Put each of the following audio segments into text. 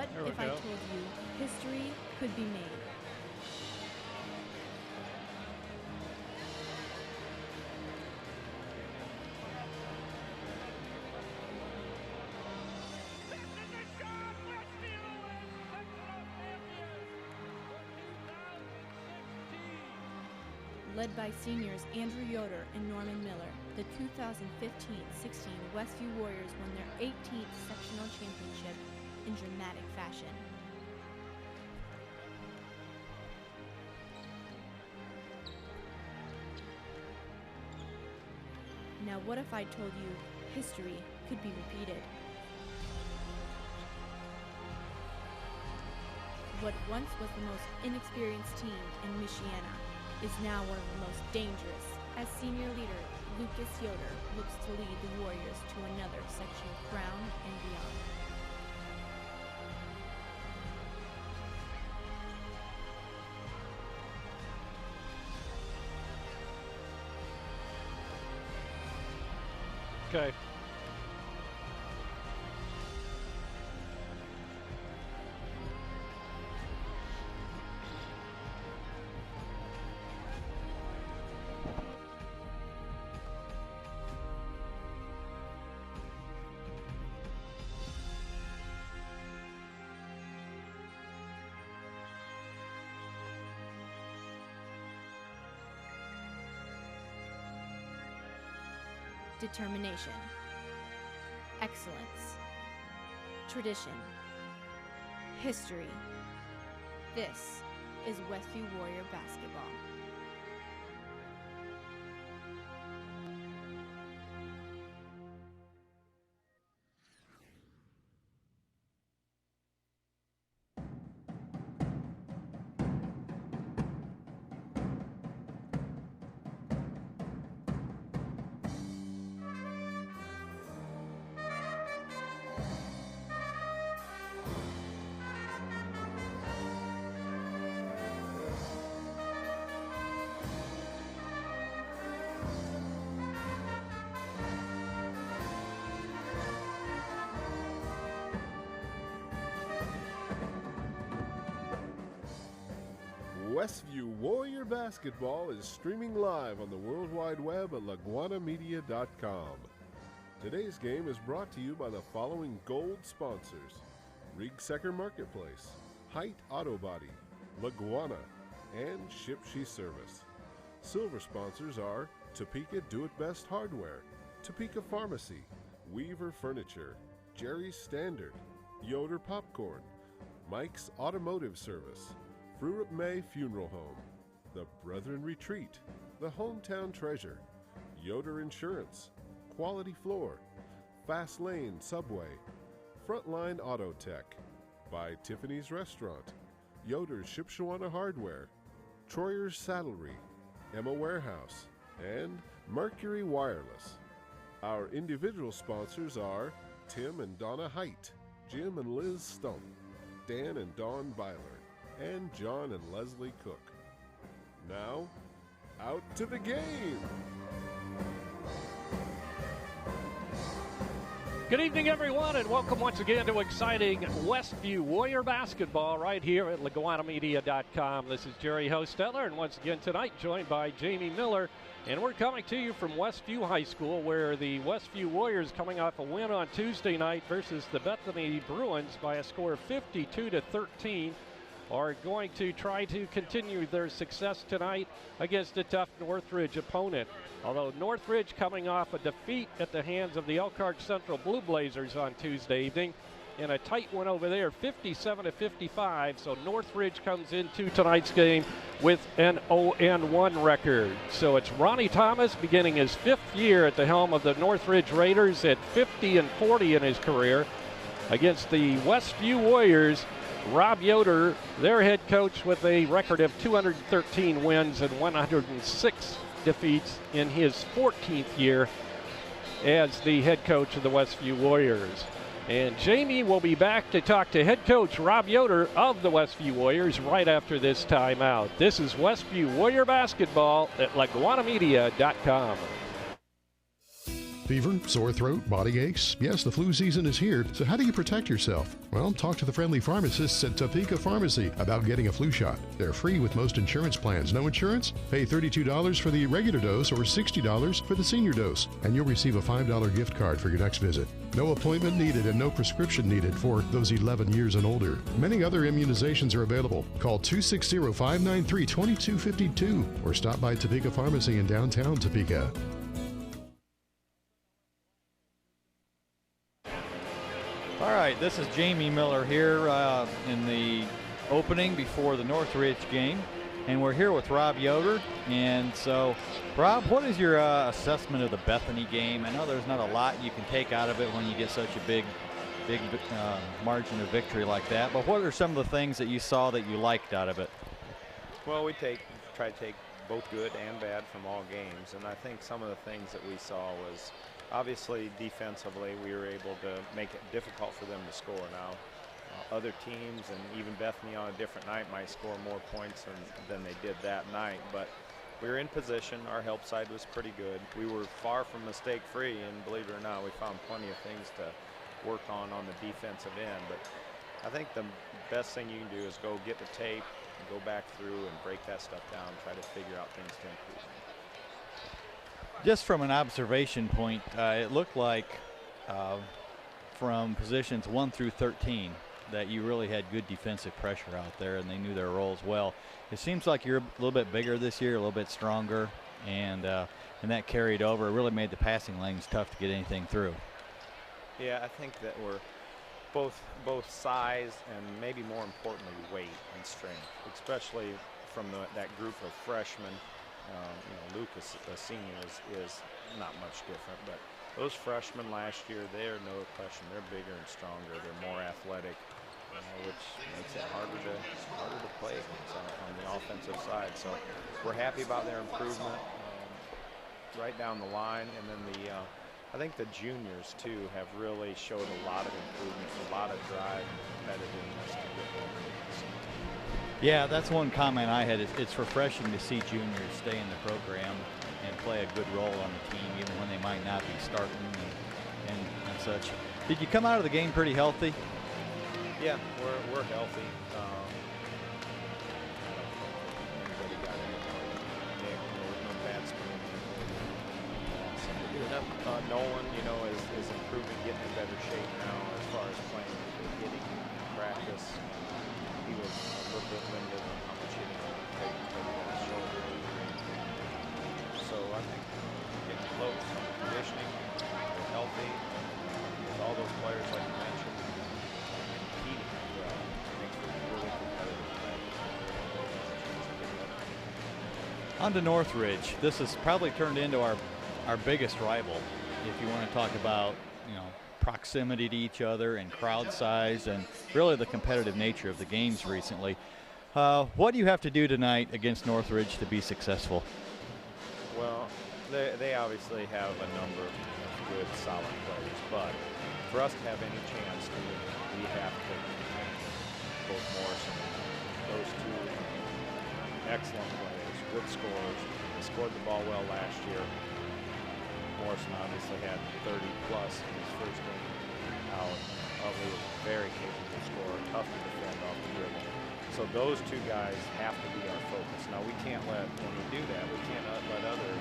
What if I told you history could be made? Led by seniors Andrew Yoder and Norman Miller, the 2015-16 Westview Warriors won their 18th sectional championship in dramatic fashion. Now what if I told you history could be repeated? What once was the most inexperienced team in Michiana is now one of the most dangerous, as senior leader Lucas Yoder looks to lead the Warriors to another sectional crown and beyond. Okay. Determination, excellence, tradition, history. This is Westview Warrior basketball. Westview Warrior Basketball is streaming live on the World Wide Web at laguanamedia.com. Today's game is brought to you by the following gold sponsors: Rigsecker Marketplace, Height Auto Body, Laguana, and Ship-She Service. Silver sponsors are Topeka Do-It-Best Hardware, Topeka Pharmacy, Weaver Furniture, Jerry's Standard, Yoder Popcorn, Mike's Automotive Service, Fruit May Funeral Home, The Brethren Retreat, The Hometown Treasure, Yoder Insurance, Quality Floor, Fast Lane Subway, Frontline Auto Tech, by Tiffany's Restaurant, Yoder's Shipshewana Hardware, Troyer's Saddlery, Emma Warehouse, and Mercury Wireless. Our individual sponsors are Tim and Donna Height, Jim and Liz Stump, Dan and Dawn Byler, and John and Leslie Cook. Now, out to the game! Good evening, everyone, and welcome once again to exciting Westview Warrior basketball right here at laguanamedia.com. This is Jerry Hostetler, and once again tonight joined by Jamie Miller, and we're coming to you from Westview High School, where the Westview Warriors, coming off a win on Tuesday night versus the Bethany Bruins by a score of 52-13, are going to try to continue their success tonight against a tough Northridge opponent. Although Northridge coming off a defeat at the hands of the Elkhart Central Blue Blazers on Tuesday evening in a tight one over there, 57-55. So Northridge comes into tonight's game with an 0-1 record. So it's Ronnie Thomas beginning his 5th year at the helm of the Northridge Raiders at 50-40 in his career against the Westview Warriors. Rob Yoder, their head coach, with a record of 213 wins and 106 defeats in his 14th year as the head coach of the Westview Warriors. And Jamie will be back to talk to head coach Rob Yoder of the Westview Warriors right after this timeout. This is Westview Warrior basketball at laguanamedia.com. Fever, sore throat, body aches. Yes, the flu season is here, so how do you protect yourself? Well, talk to the friendly pharmacists at Topeka Pharmacy about getting a flu shot. They're free with most insurance plans. No insurance? Pay $32 for the regular dose or $60 for the senior dose, and you'll receive a $5 gift card for your next visit. No appointment needed and no prescription needed for those 11 years and older. Many other immunizations are available. Call 260-593-2252 or stop by Topeka Pharmacy in downtown Topeka. All right, this is Jamie Miller here in the opening before the Northridge game, and we're here with Rob Yoder. And so, Rob, what is your assessment of the Bethany game? I know there's not a lot you can take out of it when you get such a big margin of victory like that, but what are some of the things that you saw that you liked out of it? Well, we try to take both good and bad from all games, and I think some of the things that we saw was obviously defensively we were able to make it difficult for them to score. Now other teams and even Bethany on a different night might score more points than they did that night, but we were in position. Our help side was pretty good. We were far from mistake free, and believe it or not, we found plenty of things to work on the defensive end. But I think the best thing you can do is go get the tape and go back through and break that stuff down, try to figure out things to improve. Just from an observation point, it looked like from positions 1 through 13 that you really had good defensive pressure out there, and they knew their roles well. It seems like you're a little bit bigger this year, a little bit stronger, and that carried over. It really made the passing lanes tough to get anything through. Yeah, I think that we're both size and maybe more importantly weight and strength, especially from that group of freshmen. Lucas, a senior, is not much different, but those freshmen last year, they're no question, they're bigger and stronger, they're more athletic, which makes it harder to play against on the offensive side. So we're happy about their improvement right down the line, and then I think the juniors too have really showed a lot of improvement, a lot of drive and competitiveness to get more. Yeah, that's one comment I had. It's refreshing to see juniors stay in the program and play a good role on the team, even when they might not be starting and such. Did you come out of the game pretty healthy? Yeah, we're healthy. Everybody got no bad spring. Nolan, is improving, getting in better shape now as far as playing, hitting, practice. He was a little bit limited on how much hitting he could take because of his shoulder. So I think getting close on the conditioning, we're healthy. With all those players like you mentioned, competing well, makes for really competitive play. On to Northridge. This has probably turned into our biggest rival, if you want to talk about proximity to each other and crowd size and really the competitive nature of the games recently. What do you have to do tonight against Northridge to be successful? Well, they obviously have a number of good, solid players, but for us to have any chance, we have to both Morrison and those two excellent players, good scorers. They scored the ball well last year. Morrison obviously had 30 plus in his first game out. Utley was a very capable scorer, tough to defend off the dribble. So those two guys have to be our focus. Now when we do that, we can't let other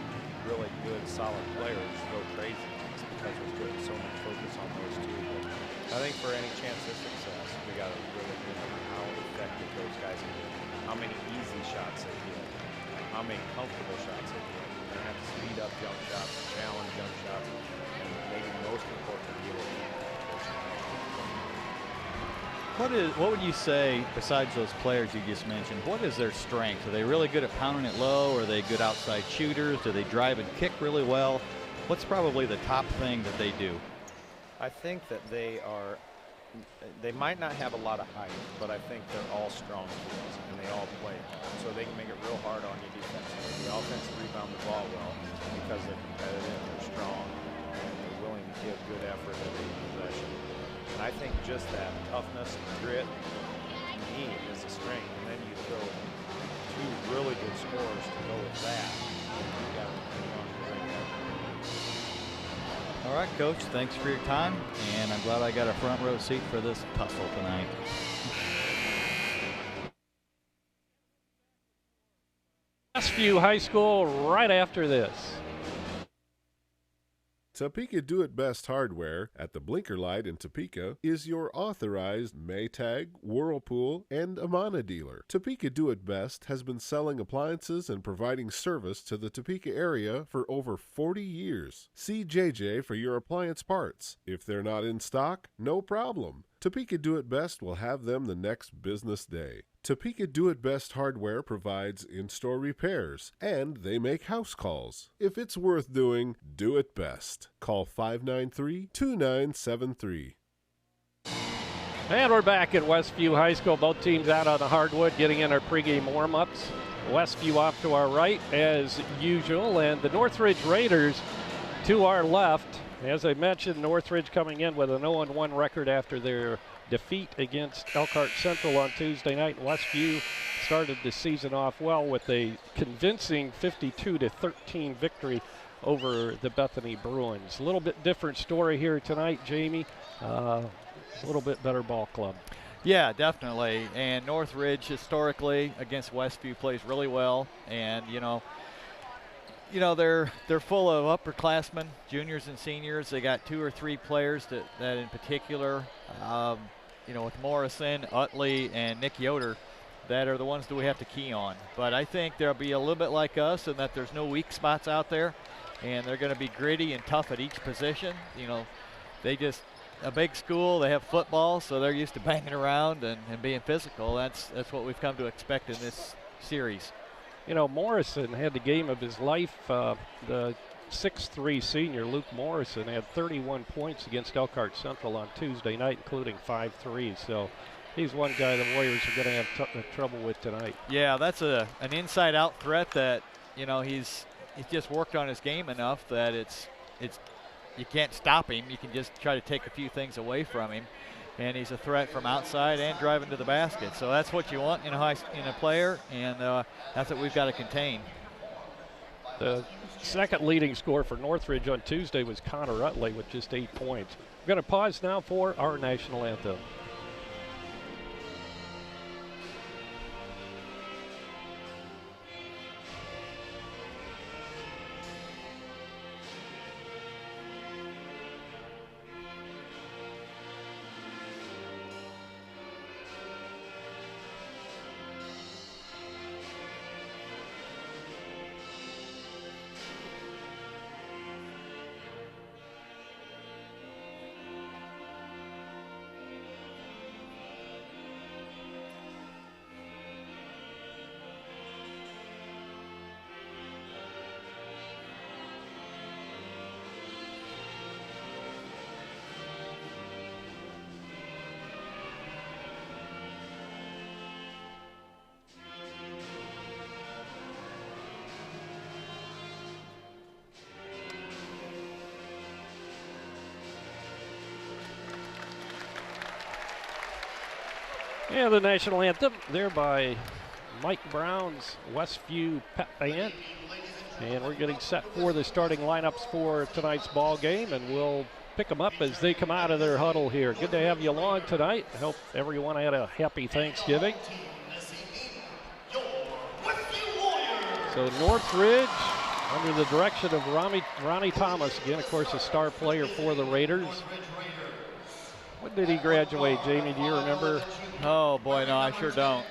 really good, solid players go crazy because we're putting so much focus on those two. But I think for any chance of success, we got to really remember how effective those guys can be, how many easy shots they get, how many comfortable shots they get. We're going to have to speed up jump shots, challenge jump shots, and maybe most importantly, get it. What would you say, besides those players you just mentioned, what is their strength? Are they really good at pounding it low? Are they good outside shooters? Do they drive and kick really well? What's probably the top thing that they do? I think that they might not have a lot of height, but I think they're all strong kids, and they all play hard. So they can make it real hard on you defensively. The offense rebound the ball well because they're competitive, they're strong, and they're willing to give good effort every possession. And I think just that toughness, grit, need is a strength. And then you throw two really good scorers to go with that. You got to All right, Coach, thanks for your time, and I'm glad I got a front row seat for this tussle tonight. Westview High School right after this. Topeka Do It Best Hardware at the Blinker Light in Topeka is your authorized Maytag, Whirlpool, and Amana dealer. Topeka Do It Best has been selling appliances and providing service to the Topeka area for over 40 years. See JJ for your appliance parts. If they're not in stock, no problem. Topeka Do It Best will have them the next business day. Topeka Do It Best Hardware provides in-store repairs, and they make house calls. If it's worth doing, do it best. Call 593-2973. And we're back at Westview High School. Both teams out on the hardwood getting in our pregame warm-ups. Westview off to our right as usual, and the Northridge Raiders to our left. As I mentioned, Northridge coming in with an 0-1 record after their defeat against Elkhart Central on Tuesday night. Westview started the season off well with a convincing 52-13 victory over the Bethany Bruins. A little bit different story here tonight, Jamie. A little bit better ball club. Yeah, definitely. And Northridge historically against Westview plays really well, and you know they're full of upperclassmen, juniors and seniors. They got 2 or 3 players that in particular, with Morrison, Utley, and Nick Yoder, that are the ones that we have to key on. But I think they'll be a little bit like us in that there's no weak spots out there, and they're going to be gritty and tough at each position. They just a big school. They have football, so they're used to banging around and being physical. That's what we've come to expect in this series. Morrison had the game of his life. The 6'3" senior Luke Morrison had 31 points against Elkhart Central on Tuesday night, including 5 threes. So he's one guy the Warriors are going to have trouble with tonight. Yeah, that's an inside-out threat that he's just worked on his game enough that it's you can't stop him. You can just try to take a few things away from him, and he's a threat from outside and driving to the basket. So that's what you want in a player, and that's what we've got to contain. The second leading scorer for Northridge on Tuesday was Connor Utley with just 8 points. We're going to pause now for our national anthem. And the national anthem there by Mike Brown's Westview Pep Band. And we're getting set for the starting lineups for tonight's ball game, and we'll pick them up as they come out of their huddle here. Good to have you along tonight. I hope everyone had a happy Thanksgiving. So Northridge, under the direction of Ronnie Thomas, again, of course, a star player for the Raiders. When did he graduate, Jamie? Do you remember? Oh, boy, no, I sure don't.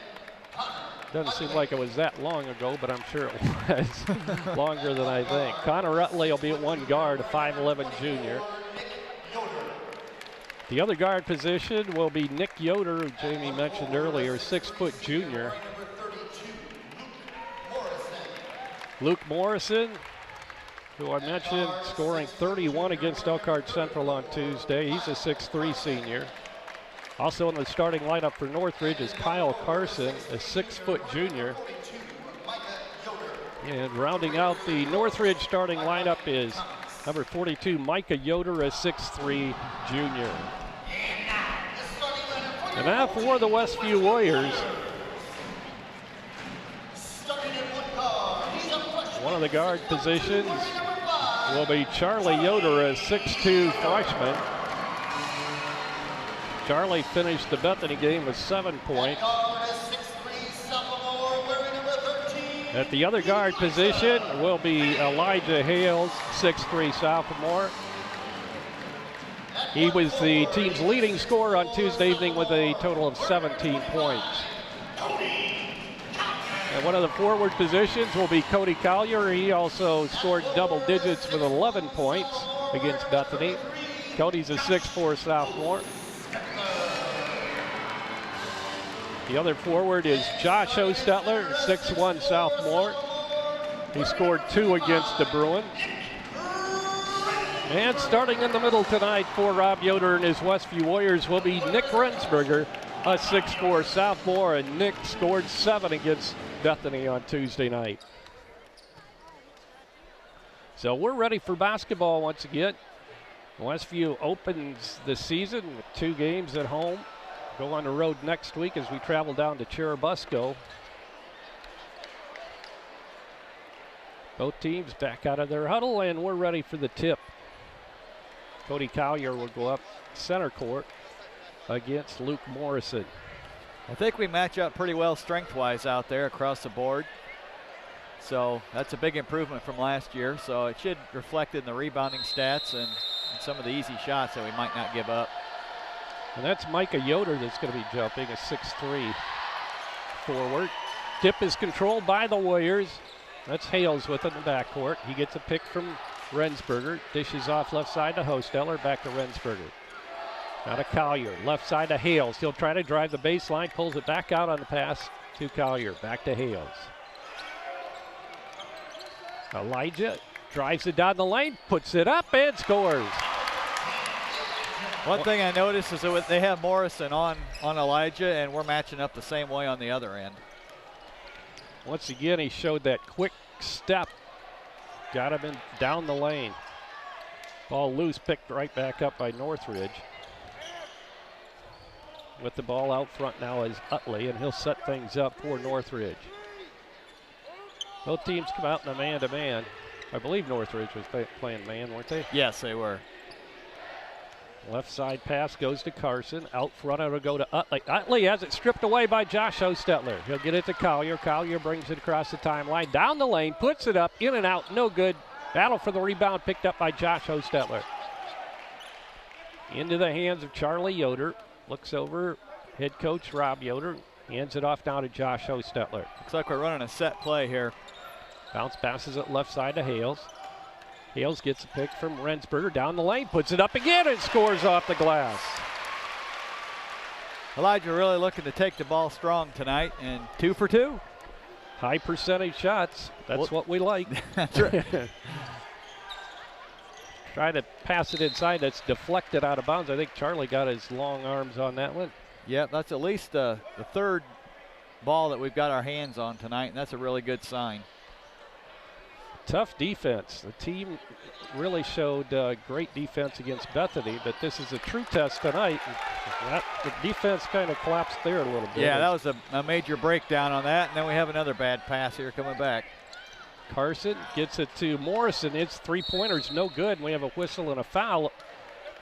Doesn't seem like it was that long ago, but I'm sure it was longer than I think. Connor Utley will be at one guard, a 5'11" junior. The other guard position will be Nick Yoder, who Jamie mentioned earlier, 6-foot junior. Luke Morrison, who I mentioned, scoring 31 against Elkhart Central on Tuesday. He's a 6'3" senior. Also in the starting lineup for Northridge is Kyle Carson, a 6-foot junior. And rounding out the Northridge starting lineup is number 42, Micah Yoder, a 6'3" junior. And now for the Westview Warriors. One of the guard positions will be Charlie Yoder, a 6'2" freshman. Charlie finished the Bethany game with 7 points. At the other guard position will be Elijah Hales, 6'3" sophomore. He was the team's leading scorer on Tuesday evening with a total of 17 points. And one of the forward positions will be Cody Collier. He also scored double digits with 11 points against Bethany. Cody's a 6'4" sophomore. The other forward is Josh Hostetler, 6'1" sophomore. He scored 2 against the Bruins. And starting in the middle tonight for Rob Yoder and his Westview Warriors will be Nick Rensberger, a 6'4" sophomore, and Nick scored 7 against Bethany on Tuesday night. So we're ready for basketball once again. Westview opens the season with 2 games at home. Go on the road next week as we travel down to Churubusco. Both teams back out of their huddle, and we're ready for the tip. Cody Collier will go up center court against Luke Morrison. I think we match up pretty well strength-wise out there across the board. So that's a big improvement from last year. So it should reflect in the rebounding stats and some of the easy shots that we might not give up. And that's Micah Yoder that's going to be jumping, a 6'3" forward. Tip is controlled by the Warriors. That's Hales with it in the backcourt. He gets a pick from Rensberger. Dishes off left side to Hostetler, back to Rensberger. Now to Collier, left side to Hales. He'll try to drive the baseline, pulls it back out on the pass to Collier. Back to Hales. Elijah drives it down the lane, puts it up, and scores. One thing I noticed is that they have Morrison on Elijah, and we're matching up the same way on the other end. Once again, he showed that quick step. Got him down the lane. Ball loose, picked right back up by Northridge. With the ball out front now is Utley, and he'll set things up for Northridge. Both teams come out in a man-to-man. I believe Northridge was playing man, weren't they? Yes, they were. Left side pass goes to Carson. Out front it'll go to Utley. Utley has it stripped away by Josh Hostetler. He'll get it to Collier. Collier brings it across the timeline. Down the lane, puts it up, in and out, no good. Battle for the rebound picked up by Josh Hostetler. Into the hands of Charlie Yoder. Looks over, head coach Rob Yoder. Hands it off now to Josh Hostetler. Looks like we're running a set play here. Bounce passes it left side to Hales. Hales gets a pick from Rensberger down the lane, puts it up again and scores off the glass. Elijah really looking to take the ball strong tonight, and 2 for 2. High percentage shots. That's what we like. That's right. Try to pass it inside. That's deflected out of bounds. I think Charlie got his long arms on that one. Yep, that's at least the third ball that we've got our hands on tonight, and that's a really good sign. Tough defense. The team really showed great defense against Bethany, but this is a true test tonight. The defense kind of collapsed there a little bit. Yeah, that was a major breakdown on that, and then we have another bad pass here coming back. Carson gets it to Morrison. It's 3-pointers, no good, and we have a whistle and a foul.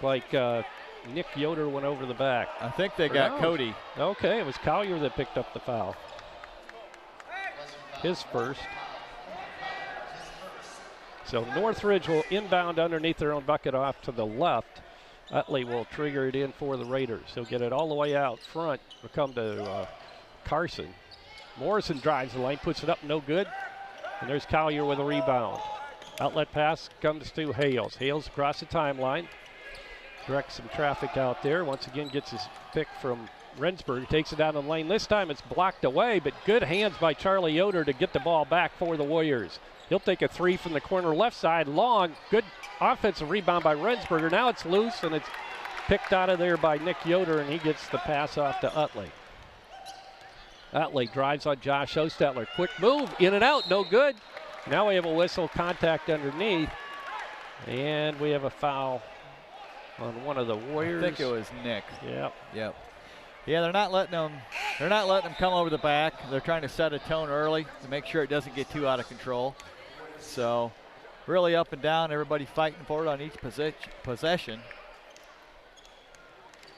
Like Nick Yoder went over the back. I think they got Cody. Okay, it was Collier that picked up the foul. His first. So Northridge will inbound underneath their own bucket off to the left. Utley will trigger it in for the Raiders. He'll get it all the way out front. Will come to Carson. Morrison drives the lane, puts it up, no good. And there's Collier with a rebound. Outlet pass comes to Hales. Hales across the timeline. Directs some traffic out there. Once again gets his pick from Rensberg. Takes it down the lane. This time it's blocked away, but good hands by Charlie Yoder to get the ball back for the Warriors. He'll take a 3 from the corner left side, long. Good offensive rebound by Rensberger. Now it's loose, and it's picked out of there by Nick Yoder, and he gets the pass off to Utley. Utley drives on Josh Hostetler. Quick move, in and out, no good. Now we have a whistle, contact underneath, and we have a foul on one of the Warriors. I think it was Nick. Yep. Yeah, they're not letting them come over the back. They're trying to set a tone early to make sure it doesn't get too out of control. So really up and down, everybody fighting for it on each possession.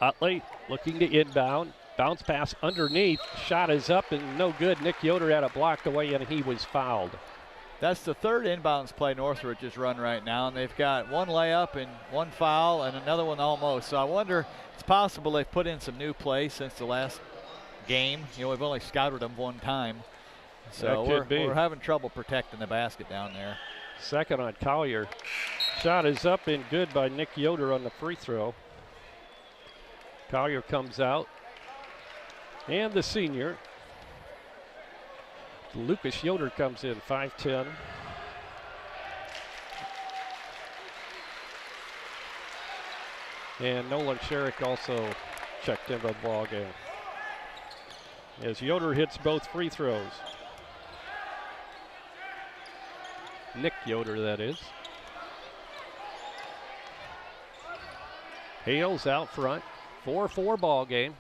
Utley looking to inbound. Bounce pass underneath. Shot is up and no good. Nick Yoder had it blocked away and he was fouled. That's the third inbounds play Northridge has run right now, and they've got one layup and one foul and another one almost. So I wonder, it's possible they've put in some new plays since the last game. You know, we've only scouted them one time. So we're having trouble protecting the basket down there. Second on Collier. Shot is up and good by Nick Yoder on the free throw. Collier comes out. And the senior, Lucas Yoder, comes in, 5'10". And Nolan Sherrick also checked into the ball game. As Yoder hits both free throws. Nick Yoder, that is. Hales out front, 4-4 ball game.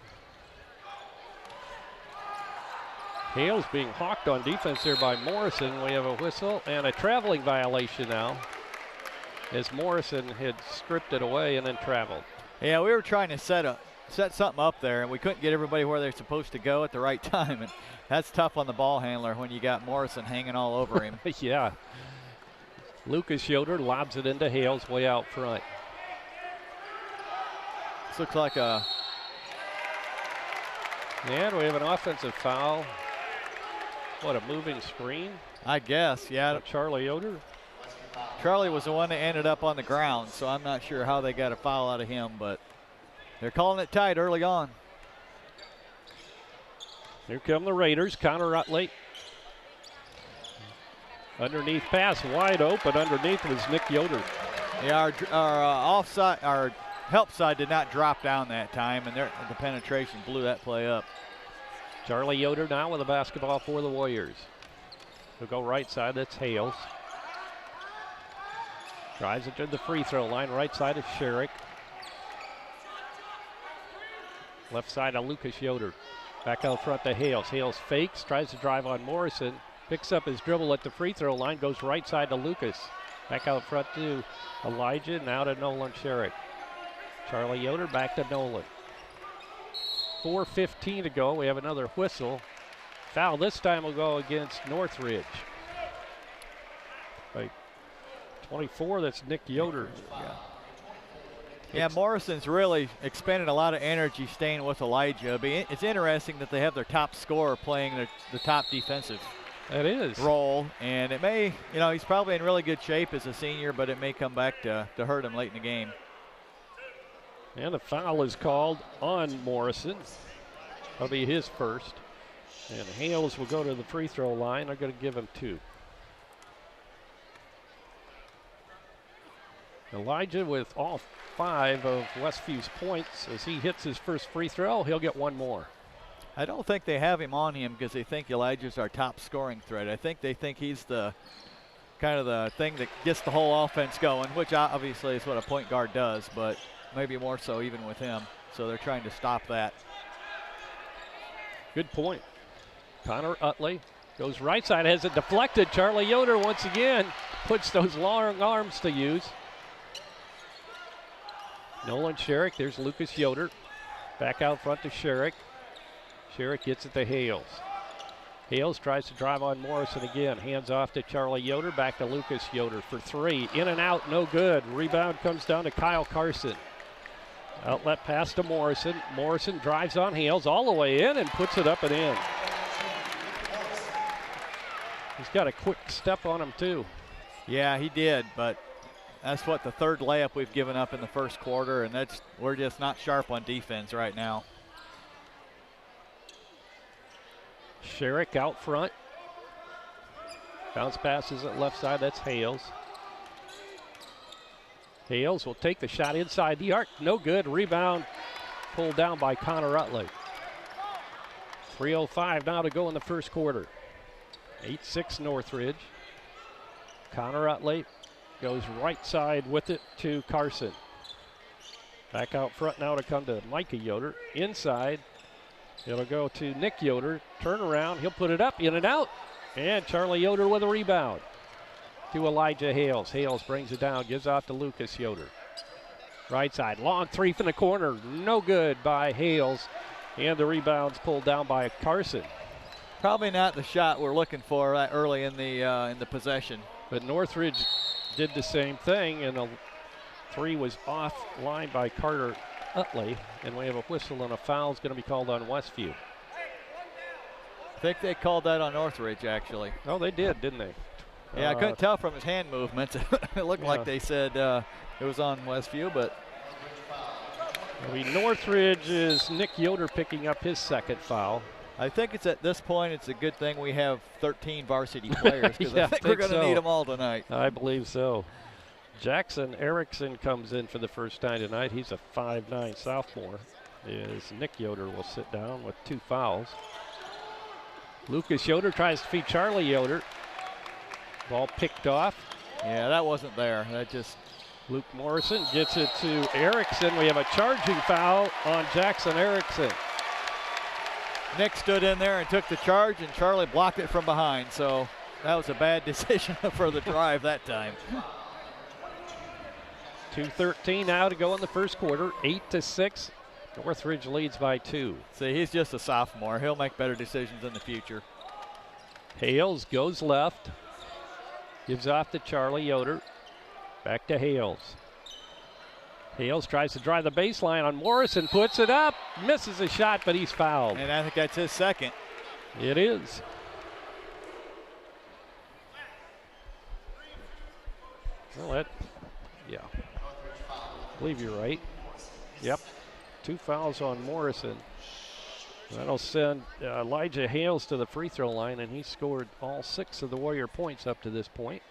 Hales being hawked on defense here by Morrison. We have a whistle and a traveling violation now, as Morrison had stripped it away and then traveled. Yeah, we were trying to set something up there, and we couldn't get everybody where they're supposed to go at the right time. And that's tough on the ball handler when you got Morrison hanging all over him. Yeah. Lucas Yoder lobs it into Hales way out front. This looks like a... And we have an offensive foul. What, a moving screen? I guess, yeah. Charlie Yoder? Charlie was the one that ended up on the ground, so I'm not sure how they got a foul out of him, but they're calling it tight early on. Here come the Raiders. Connor Utley. Underneath pass, wide open. Underneath was Nick Yoder. Yeah, our help side did not drop down that time, and the penetration blew that play up. Charlie Yoder now with the basketball for the Warriors. He'll go right side, that's Hales. Drives it to the free throw line, right side is Sherrick. Left side of Lucas Yoder. Back out front to Hales. Hales fakes, tries to drive on Morrison. Picks up his dribble at the free throw line, goes right side to Lucas. Back out front to Elijah, now to Nolan Sherrick. Charlie Yoder back to Nolan. 4:15 to go. We have another whistle. Foul this time will go against Northridge. By 24, that's Nick Yoder. Yeah, Morrison's really expended a lot of energy staying with Elijah. It's interesting that they have their top scorer playing the top defensive role. And it may, you know, he's probably in really good shape as a senior, but it may come back to hurt him late in the game. And the foul is called on Morrison. That'll be his first. And Hales will go to the free throw line. They're going to give him 2. Elijah with all 5 of Westview's points. As he hits his first free throw, he'll get 1 more. I don't think they have him on him because they think Elijah's our top scoring threat. I think they think he's the kind of the thing that gets the whole offense going, which obviously is what a point guard does, but maybe more so even with him. So they're trying to stop that. Good point. Connor Utley goes right side, has it deflected. Charlie Yoder once again puts those long arms to use. Nolan Sherrick, there's Lucas Yoder. Back out front to Sherrick. Sherrick gets it to Hales. Hales tries to drive on Morrison again. Hands off to Charlie Yoder, back to Lucas Yoder for 3. In and out, no good. Rebound comes down to Kyle Carson. Outlet pass to Morrison. Morrison drives on Hales all the way in and puts it up and in. He's got a quick step on him too. Yeah, he did, but that's what the third layup we've given up in the first quarter, and we're just not sharp on defense right now. Sherrick out front. Bounce passes at left side, that's Hales. Hales will take the shot inside the arc, no good. Rebound pulled down by Connor Utley. 3:05 now to go in the first quarter. 8-6 Northridge. Connor Utley goes right side with it to Carson. Back out front now to come to Micah Yoder. Inside, it'll go to Nick Yoder. Turn around, he'll put it up, in and out. And Charlie Yoder with a rebound. to Elijah Hales. Hales brings it down, gives off to Lucas Yoder. Right side, long three from the corner, no good by Hales. And the rebound's pulled down by Carson. Probably not the shot we're looking for early in the possession. But Northridge did the same thing, and a three was offline by Carter Utley. And we have a whistle and a foul is going to be called on Westview. I think they called that on Northridge, actually. Oh, they did, didn't they? Yeah, I couldn't tell from his hand movements. It looked like they said it was on Westview, but. Northridge is Nick Yoder picking up his second foul. I think it's at this point it's a good thing we have 13 varsity players because I think we're going to need them all tonight. I believe so. Jackson Erickson comes in for the first time tonight. He's a 5'9" sophomore. Nick Yoder will sit down with 2 fouls. Lucas Yoder tries to feed Charlie Yoder. Ball picked off. Yeah, that wasn't there. That just. Luke Morrison gets it to Erickson. We have a charging foul on Jackson Erickson. Nick stood in there and took the charge, and Charlie blocked it from behind. So that was a bad decision for the drive that time. 2:13 now to go in the first quarter. 8-6. Northridge leads by 2. See, he's just a sophomore. He'll make better decisions in the future. Hales goes left. Gives off to Charlie Yoder. Back to Hales. Hales tries to drive the baseline on Morrison, puts it up, misses a shot, but he's fouled. And I think that's his second. It is. Well, yeah. I believe you're right. Yep. 2 fouls on Morrison. That'll send Elijah Hales to the free throw line, and he scored all 6 of the Warrior points up to this point.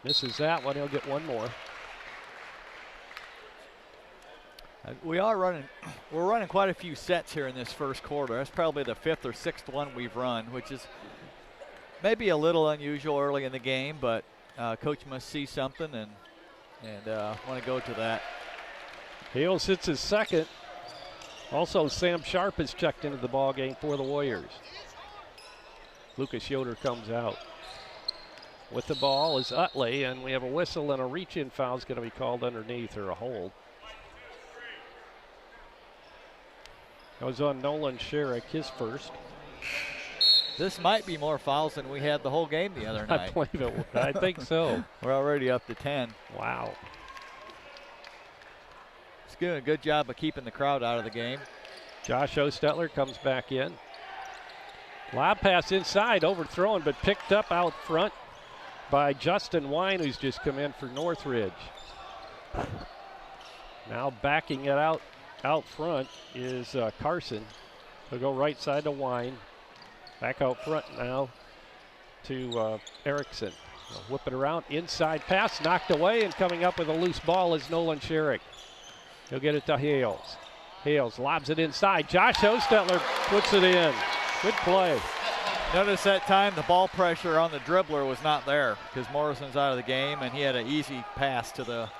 Misses that one, he'll get one more. We're running quite a few sets here in this first quarter. That's probably the 5th or 6th one we've run, which is maybe a little unusual early in the game, but coach must see something and want to go to that. Hales hits his second. Also, Sam Sharp has checked into the ball game for the Warriors. Lucas Yoder comes out. With the ball is Utley, and we have a whistle and a reach-in foul is going to be called underneath, or a hold. That was on Nolan Sherrick, his first. This might be more fouls than we had the whole game the other night. I believe it. I think so. We're already up to 10. Wow. He's doing a good job of keeping the crowd out of the game. Josh Ostetler comes back in. Lob pass inside, overthrown, but picked up out front by Justin Wine, who's just come in for Northridge. Now backing it out front is Carson. He'll go right side to Wine. Back out front now to Erickson. They'll whip it around, inside pass, knocked away, and coming up with a loose ball is Nolan Sherrick. He'll get it to Hales. Hales lobs it inside. Josh Ostetler puts it in. Good play. Notice that time the ball pressure on the dribbler was not there because Morrison's out of the game and he had an easy pass to the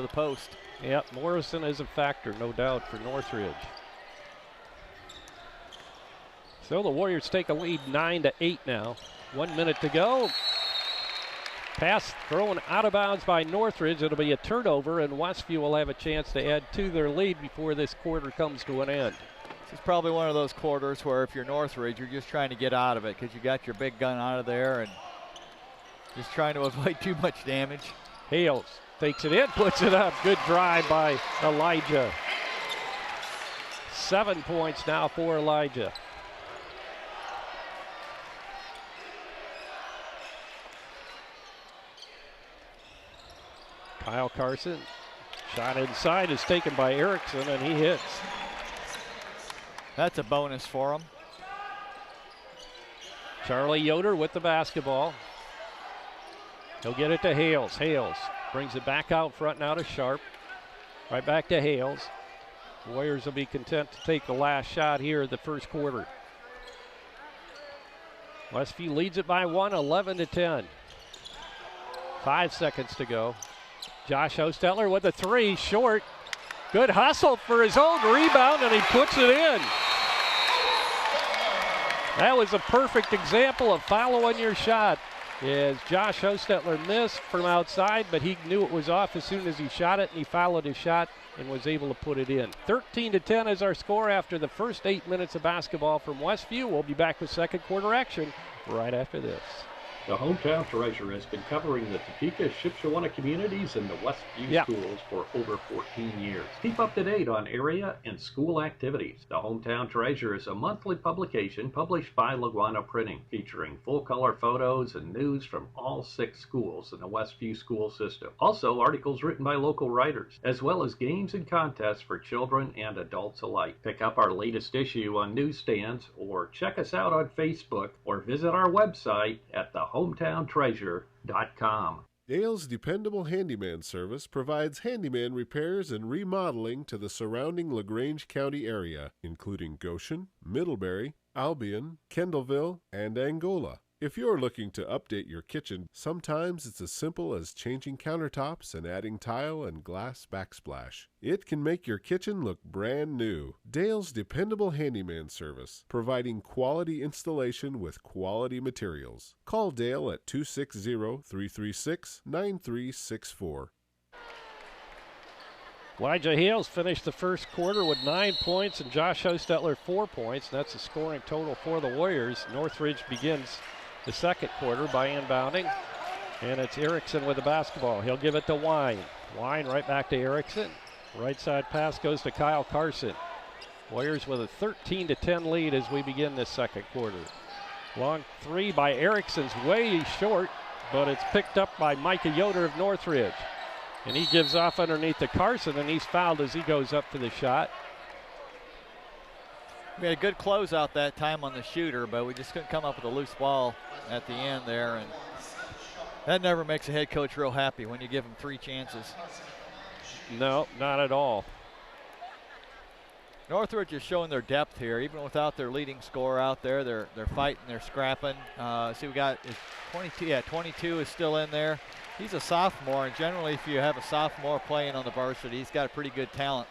post. Yep, Morrison is a factor, no doubt, for Northridge. So the Warriors take a lead 9-8 now. 1 minute to go. Pass thrown out of bounds by Northridge. It'll be a turnover, and Westview will have a chance to add to their lead before this quarter comes to an end. This is probably one of those quarters where if you're Northridge, you're just trying to get out of it because you got your big gun out of there and just trying to avoid too much damage. Hales takes it in, puts it up. Good drive by Elijah. 7 points now for Elijah. Kyle Carson, shot inside is taken by Erickson, and he hits. That's a bonus for him. Charlie Yoder with the basketball. He'll get it to Hales. Hales brings it back out front now to Sharp. Right back to Hales. Warriors will be content to take the last shot here of the first quarter. Westview leads it by 1, 11-10. 5 seconds to go. Josh Ostetler with a three, short. Good hustle for his own rebound, and he puts it in. That was a perfect example of following your shot. As Josh Hostetler missed from outside, but he knew it was off as soon as he shot it, and he followed his shot and was able to put it in. 13-10 is our score after the first 8 minutes of basketball from Westview. We'll be back with second quarter action right after this. The Hometown Treasure has been covering the Topeka, Shipshewana communities and the Westview schools for over 14 years. Keep up to date on area and school activities. The Hometown Treasure is a monthly publication published by Laguana Printing, featuring full-color photos and news from all 6 schools in the Westview school system. Also, articles written by local writers, as well as games and contests for children and adults alike. Pick up our latest issue on newsstands, or check us out on Facebook, or visit our website at thehometowntreasure.com. Dale's Dependable Handyman Service provides handyman repairs and remodeling to the surrounding LaGrange County area, including Goshen, Middlebury, Albion, Kendallville, and Angola. If you're looking to update your kitchen, sometimes it's as simple as changing countertops and adding tile and glass backsplash. It can make your kitchen look brand new. Dale's Dependable Handyman Service, providing quality installation with quality materials. Call Dale at 260-336-9364. Elijah Hales finished the first quarter with 9 points and Josh Hostetler 4 points. That's a scoring total for the Warriors. Northridge begins the second quarter by inbounding, and it's Erickson with the basketball. He'll give it to Wine. Wine right back to Erickson. Right side pass goes to Kyle Carson. Warriors with a 13-10 lead as we begin this second quarter. Long three by Erickson's way short, but it's picked up by Micah Yoder of Northridge. And he gives off underneath to Carson, and he's fouled as he goes up for the shot. We had a good closeout that time on the shooter, but we just couldn't come up with a loose ball at the end there. And that never makes a head coach real happy when you give him 3 chances. No, not at all. Northridge is showing their depth here, even without their leading scorer out there. They're fighting, they're scrapping. See, we got 22. Yeah, 22 is still in there. He's a sophomore, and generally, if you have a sophomore playing on the varsity, he's got a pretty good talent.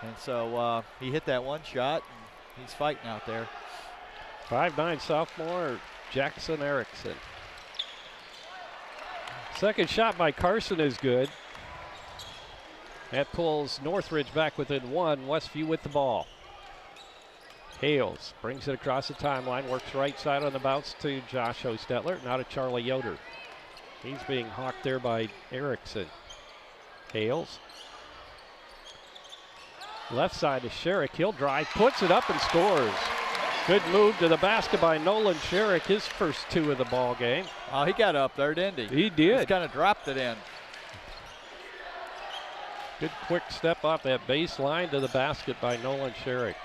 And so he hit that one shot. He's fighting out there. 5'9" sophomore Jackson Erickson. Second shot by Carson is good. That pulls Northridge back within 1. Westview with the ball. Hales brings it across the timeline, works right side on the bounce to Josh Hostetler, now to Charlie Yoder. He's being hawked there by Erickson. Hales. Left side to Sherrick. He'll drive, puts it up and scores. Good move to the basket by Nolan Sherrick, his first 2 of the ball game. Oh, he got up there, didn't he? He did. He kind of dropped it in. Good quick step off that baseline to the basket by Nolan Sherrick.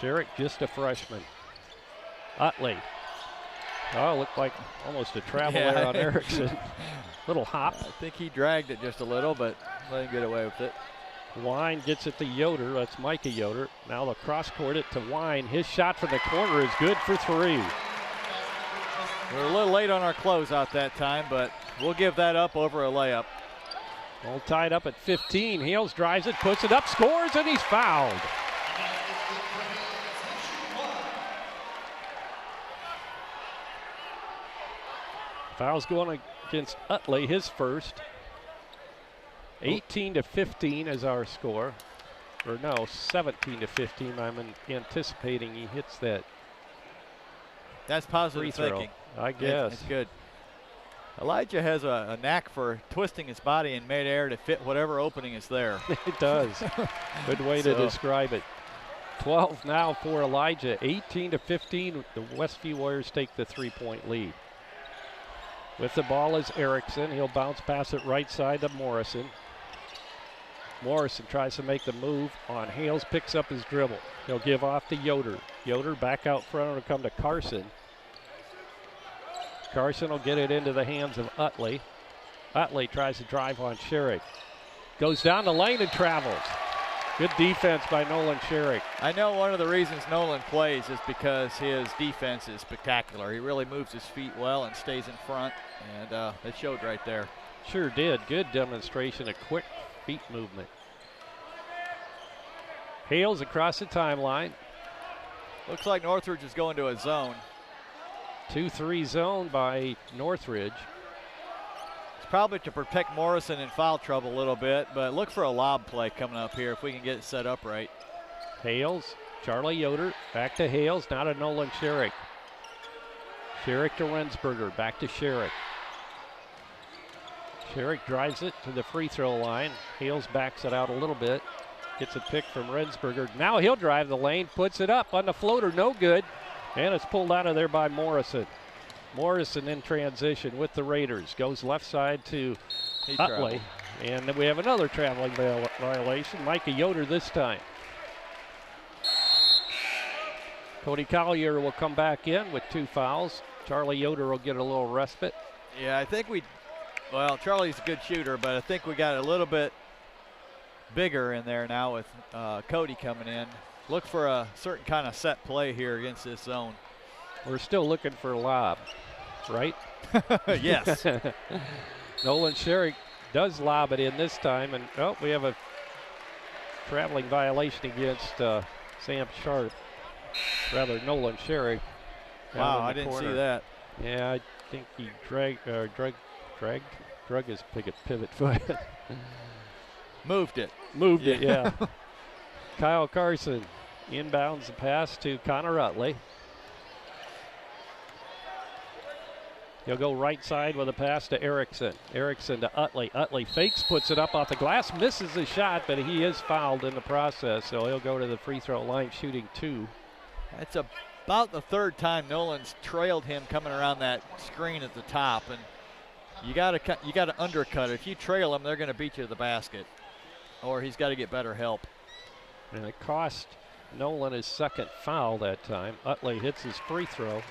Sherrick just a freshman. Utley. Oh, looked like almost a travel there on Erickson. Little hop. I think he dragged it just a little, but let him get away with it. Wine gets it to Yoder. That's Micah Yoder. Now the cross court it to Wine. His shot from the corner is good for 3. We're a little late on our closeout that time, but we'll give that up over a layup. All tied up at 15. Hales drives it, puts it up, scores, and he's fouled. Foul's going against Utley, his first. 18-15 is our score. Or no, 17-15. I'm anticipating he hits that. That's positive thinking. I guess. It's good. Elijah has a knack for twisting his body in midair to fit whatever opening is there. It does. Good way to describe it. 12 now for Elijah. 18-15. The Westview Warriors take the 3-point lead. With the ball is Erickson. He'll bounce pass it right side to Morrison. Morrison tries to make the move on Hales, picks up his dribble. He'll give off to Yoder. Yoder back out front will come to Carson. Carson will get it into the hands of Utley. Utley tries to drive on Sherrick. Goes down the lane and travels. Good defense by Nolan Sherrick. I know one of the reasons Nolan plays is because his defense is spectacular. He really moves his feet well and stays in front, and it showed right there. Sure did. Good demonstration of quick feet movement. Hales across the timeline. Looks like Northridge is going to a zone. 2-3 zone by Northridge. It's probably to protect Morrison in foul trouble a little bit, but look for a lob play coming up here if we can get it set up right. Hales, Charlie Yoder, back to Hales, now to Nolan Sherrick. Sherrick to Rensberger, back to Sherrick. Sherrick drives it to the free throw line. Hales backs it out a little bit. Gets a pick from Rensberger. Now he'll drive the lane, puts it up on the floater, no good. And it's pulled out of there by Morrison. Morrison in transition with the Raiders. Goes left side to Utley. And then we have another traveling violation. Micah Yoder this time. Cody Collier will come back in with 2 fouls. Charlie Yoder will get a little respite. Yeah, I think well, Charlie's a good shooter, but I think we got a little bit bigger in there now with Cody coming in. Look for a certain kind of set play here against this zone. We're still looking for a lob, right? Yes. Nolan Sherrick does lob it in this time, and we have a traveling violation against Sam Sharp. Rather, Nolan Sherrick. Wow, I didn't see that. Yeah, I think he drug his pivot foot. Moved it. Moved it, yeah. Kyle Carson inbounds the pass to Connor Utley. He'll go right side with a pass to Erickson. Erickson to Utley. Utley fakes, puts it up off the glass, misses the shot, but he is fouled in the process, so he'll go to the free throw line shooting 2. That's about the 3rd time Nolan's trailed him coming around that screen at the top, and you got to undercut it. If you trail him, they're going to beat you to the basket, or he's got to get better help. And it cost Nolan his 2nd foul that time. Utley hits his free throw.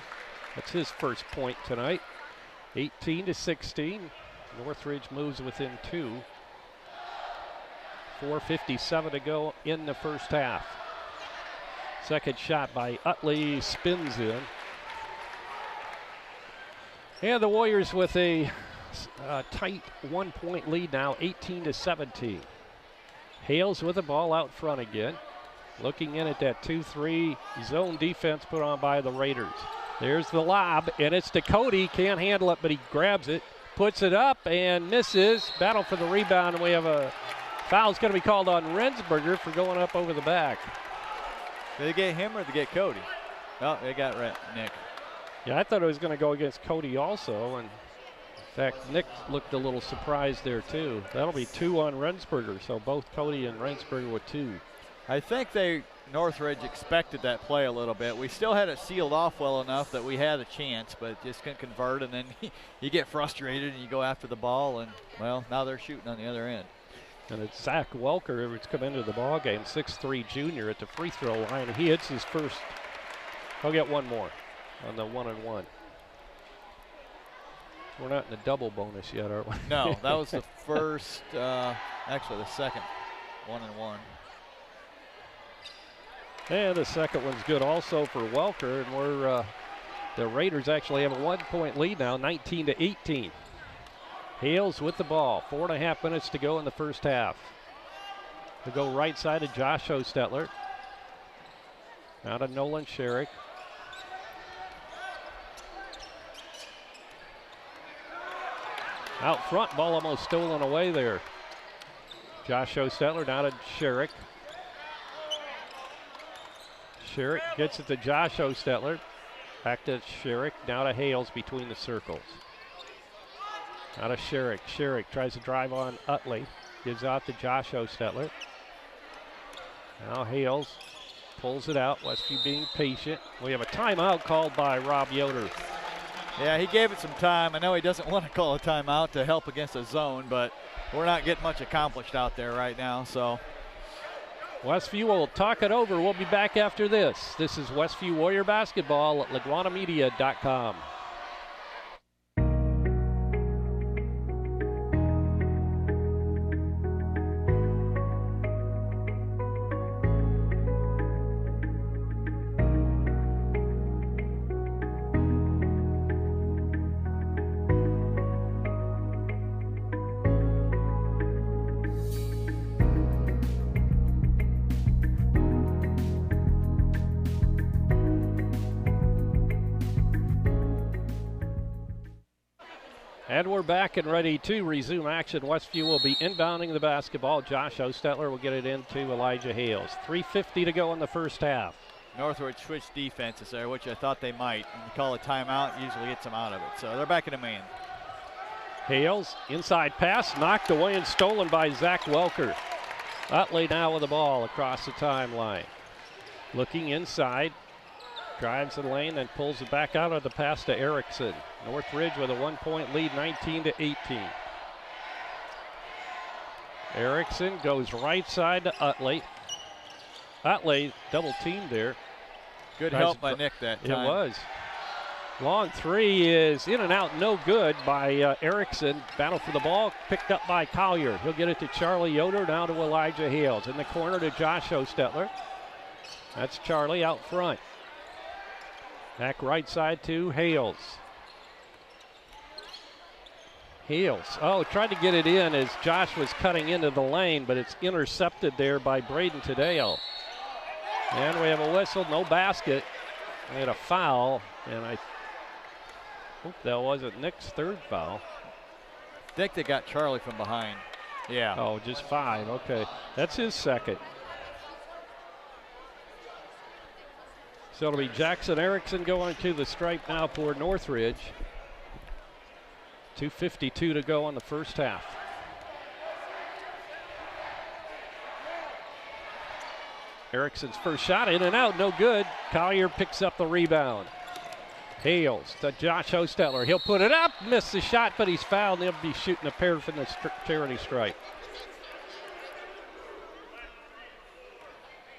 That's his first point tonight. 18-16. Northridge moves within 2. 4:57 to go in the first half. Second shot by Utley spins in. And the Warriors with a tight 1-point lead now, 18-17. Hales with the ball out front again. Looking in at that 2-3 zone defense put on by the Raiders. There's the lob, and it's to Cody. Can't handle it, but he grabs it, puts it up, and misses. Battle for the rebound, and we have a foul's going to be called on Rensberger for going up over the back. Did they get him or did they get Cody? Oh, they got Nick. Yeah, I thought it was going to go against Cody also, and in fact, Nick looked a little surprised there too. That'll be 2 on Rensberger, so both Cody and Rensberger with 2. I think Northridge expected that play a little bit. We still had it sealed off well enough that we had a chance, but just couldn't convert, and then you get frustrated and you go after the ball, and, well, now they're shooting on the other end. And it's Zach Welker who's come into the ball game, 6'3" junior at the free throw line. He hits his first. He'll get one more on the 1-and-1. We're not in the double bonus yet, are we? No, that was the first, actually the second 1-and-1. And the second one's good also for Welker, and we're the Raiders actually have a 1-point lead now, 19-18. Hales with the ball, 4.5 minutes to go in the first half. He'll go right side to Josh Hostetler. Now to Nolan Sherrick. Out front, ball almost stolen away there. Josh Hostetler now to Sherrick. Sherrick gets it to Josh Hostetler. Back to Sherrick, now to Hales between the circles. Now to Sherrick. Sherrick tries to drive on Utley. Gives out to Josh Hostetler. Now Hales pulls it out. Westview being patient. We have a timeout called by Rob Yoder. Yeah, he gave it some time. I know he doesn't want to call a timeout to help against a zone, but we're not getting much accomplished out there right now, so. Westview will talk it over. We'll be back after this. This is Westview Warrior Basketball at LaguanaMedia.com. And we're back and ready to resume action. Westview will be inbounding the basketball. Josh Ostetler will get it into Elijah Hales. 3:50 to go in the first half. Northridge switched defenses there, which I thought they might. And you call a timeout, usually gets them out of it. So they're back in a man. Hales, inside pass, knocked away and stolen by Zach Welker. Utley now with the ball across the timeline. Looking inside, drives the lane and pulls it back out of the pass to Erickson. Northridge with a 1-point lead, 19-18. Erickson goes right side to Utley. Utley double teamed there. Good help by Nick that time. It was. Long three is in and out, no good by Erickson. Battle for the ball, picked up by Collier. He'll get it to Charlie Yoder, now to Elijah Hales. In the corner to Josh Ostetler. That's Charlie out front. Back right side to Hales. Hales, tried to get it in as Josh was cutting into the lane, but it's intercepted there by Braden Tadeo. And we have a whistle, no basket. We had a foul, and I hope that wasn't Nick's third foul. I think they got Charlie from behind. Yeah. Oh, just 5, okay. That's his second. So it'll be Jackson Erickson going to the stripe now for Northridge. 2:52 to go in the first half. Erickson's first shot, in and out, no good. Collier picks up the rebound. Hales to Josh Ostetler. He'll put it up, missed the shot, but he's fouled. He'll be shooting a pair from the charity stripe.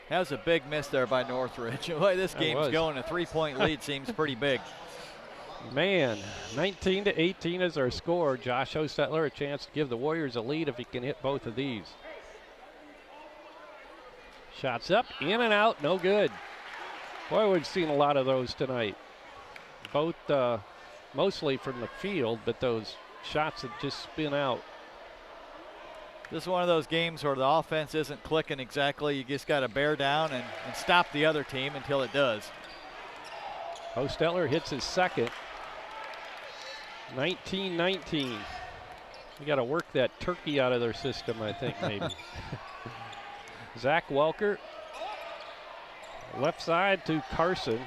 That was a big miss there by Northridge. The way this game's going, a 3-point lead seems pretty big. Man, 19-18 is our score. Josh Ostetler a chance to give the Warriors a lead if he can hit both of these. Shots up, in and out, no good. Boy, we've seen a lot of those tonight. Both mostly from the field, but those shots that just spin out. This is one of those games where the offense isn't clicking exactly. You just got to bear down and stop the other team until it does. Ostetler hits his second. 19-19. We got to work that turkey out of their system, I think, maybe. Zach Welker, left side to Carson.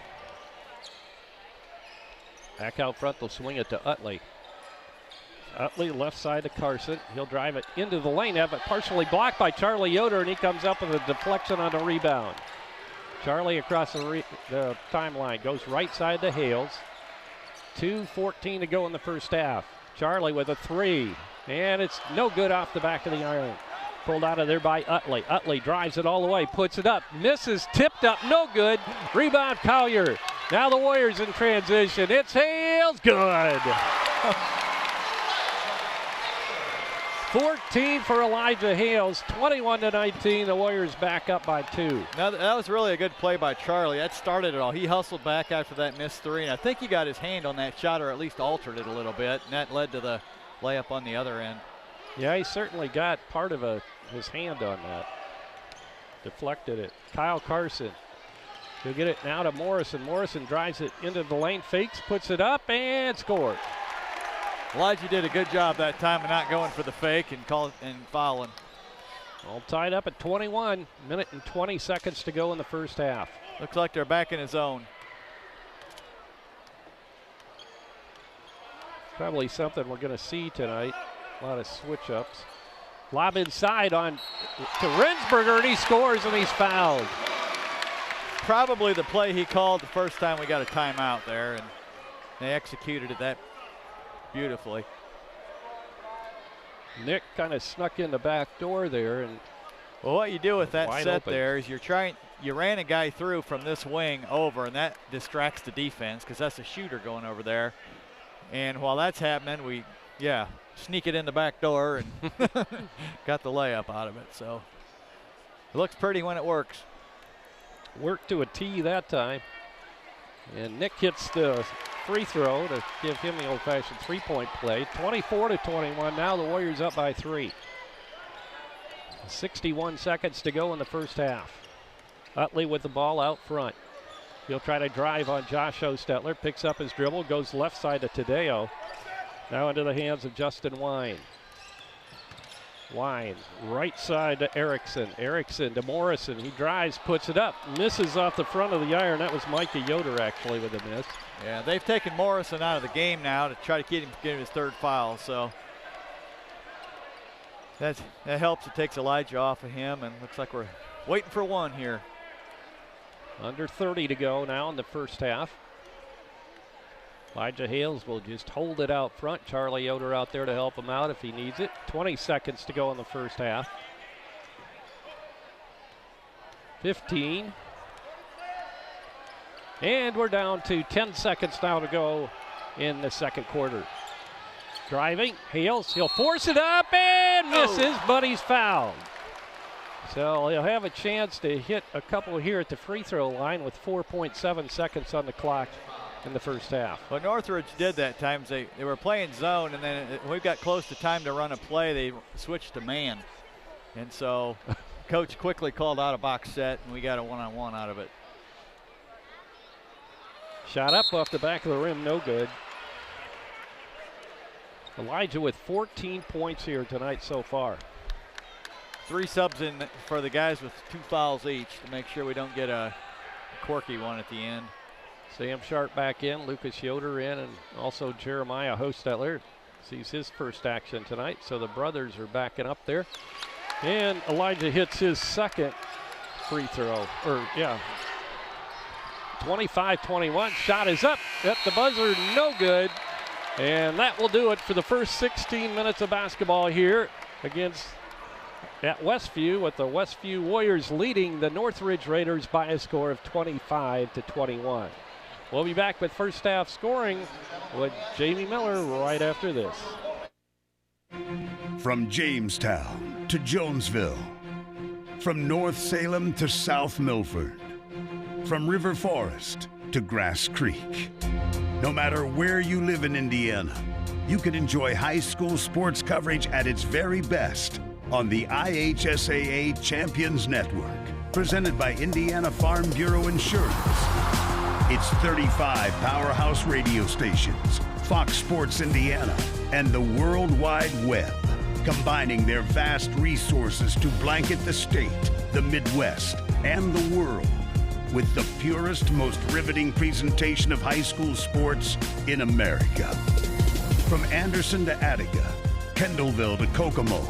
Back out front, they'll swing it to Utley. Utley left side to Carson. He'll drive it into the lane, but partially blocked by Charlie Yoder, and he comes up with a deflection on the rebound. Charlie across the timeline goes right side to Hales. 2:14 to go in the first half. Charlie with a 3, and it's no good off the back of the iron. Pulled out of there by Utley. Utley drives it all the way, puts it up, misses, tipped up, no good. Rebound Collier. Now the Warriors in transition. It's Hales, good. 14 for Elijah Hales, 21-19. The Warriors back up by 2. Now that was really a good play by Charlie. That started it all. He hustled back after that missed 3, and I think he got his hand on that shot, or at least altered it a little bit, and that led to the layup on the other end. Yeah, he certainly got part of his hand on that. Deflected it. Kyle Carson. He'll get it now to Morrison. Morrison drives it into the lane, fakes, puts it up, and scores. Elijah did a good job that time of not going for the fake and fouling. All tied up at 21. Minute and 20 seconds to go in the first half. Looks like they're back in his zone. Probably something we're going to see tonight. A lot of switch-ups. Lob inside on to Rensberger, and he scores, and he's fouled. Probably the play he called the first time we got a timeout there, and they executed it that beautifully. Nick kind of snuck in the back door there, and well, what you do with that set open there is you ran a guy through from this wing over, and that distracts the defense because that's a shooter going over there. And while that's happening, we sneak it in the back door and got the layup out of it. So it looks pretty when it works. Worked to a tee that time. And Nick hits the free throw to give him the old-fashioned three-point play. 24-21. Now the Warriors up by 3. 61 seconds to go in the first half. Utley with the ball out front. He'll try to drive on Josh Ostetler. Picks up his dribble, goes left side to Tadeo. Now into the hands of Justin Wine. Wine, right side to Erickson. Erickson to Morrison. He drives, puts it up, misses off the front of the iron. That was Micah Yoder actually with a miss. Yeah, they've taken Morrison out of the game now to try to get him to get his third foul. So that helps. It takes Elijah off of him, and looks like we're waiting for one here. Under 30 to go now in the first half. Elijah Hales will just hold it out front. Charlie Yoder out there to help him out if he needs it. 20 seconds to go in the first half. 15. And we're down to 10 seconds now to go in the second quarter. Driving, Hales, he'll force it up and misses, but he's fouled. So he'll have a chance to hit a couple here at the free throw line with 4.7 seconds on the clock in the first half. Well, Northridge did that times. They were playing zone, and then when we got close to time to run a play, they switched to man. And so coach quickly called out a box set, and we got a one-on-one out of it. Shot up off the back of the rim, no good. Elijah with 14 points here tonight so far. 3 subs in for the guys with 2 fouls each to make sure we don't get a quirky one at the end. Sam Sharp back in, Lucas Yoder in, and also Jeremiah Hostetler sees his first action tonight. So the brothers are backing up there. And Elijah hits his second free throw, 25-21, shot is up at the buzzer, no good. And that will do it for the first 16 minutes of basketball here at Westview, with the Westview Warriors leading the Northridge Raiders by a score of 25-21. We'll be back with first half scoring with Jamie Miller right after this. From Jamestown to Jonesville, from North Salem to South Milford, from River Forest to Grass Creek. No matter where you live in Indiana, you can enjoy high school sports coverage at its very best on the IHSAA Champions Network, presented by Indiana Farm Bureau Insurance. It's 35 powerhouse radio stations, Fox Sports Indiana, and the World Wide Web, combining their vast resources to blanket the state, the Midwest, and the world with the purest, most riveting presentation of high school sports in America. From Anderson to Attica, Kendallville to Kokomo,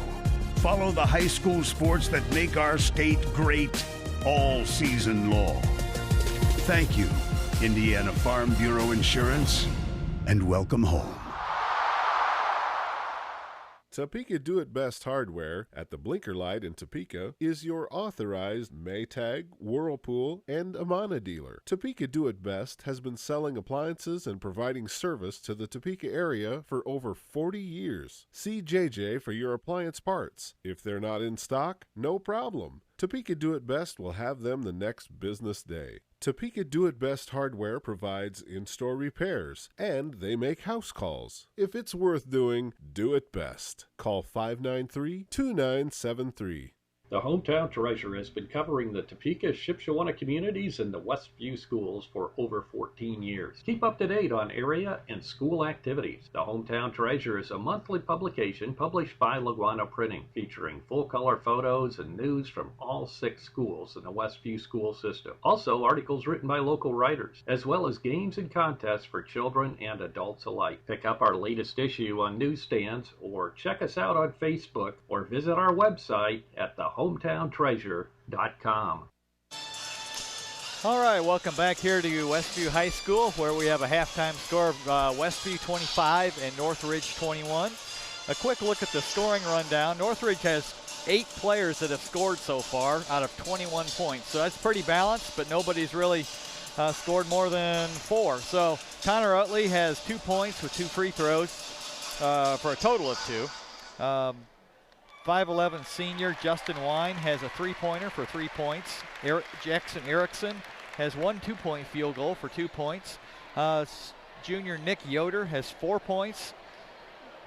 follow the high school sports that make our state great all season long. Thank you, Indiana Farm Bureau Insurance, and welcome home. Topeka Do-It-Best Hardware at the Blinker Light in Topeka is your authorized Maytag, Whirlpool, and Amana dealer. Topeka Do-It-Best has been selling appliances and providing service to the Topeka area for over 40 years. See JJ for your appliance parts. If they're not in stock, no problem. Topeka Do-It-Best will have them the next business day. Topeka Do-It-Best Hardware provides in-store repairs, and they make house calls. If it's worth doing, do it best. Call 593-2973. The Hometown Treasure has been covering the Topeka, Shipshewana communities and the Westview schools for over 14 years. Keep up to date on area and school activities. The Hometown Treasure is a monthly publication published by LaGuana Printing, featuring full-color photos and news from all 6 schools in the Westview school system. Also, articles written by local writers, as well as games and contests for children and adults alike. Pick up our latest issue on newsstands, or check us out on Facebook, or visit our website at thehometowntreasure.com. All right, welcome back here to Westview High School, where we have a halftime score of Westview 25 and Northridge 21. A quick look at the scoring rundown. Northridge has 8 players that have scored so far out of 21 points. So that's pretty balanced, but nobody's really scored more than 4. So Connor Utley has 2 points with 2 free throws for a total of 2. 5'11" senior Justin Wine has a 3-pointer for 3 points. Jackson Erickson has 1 2-point field goal for 2 points. Junior Nick Yoder has 4 points.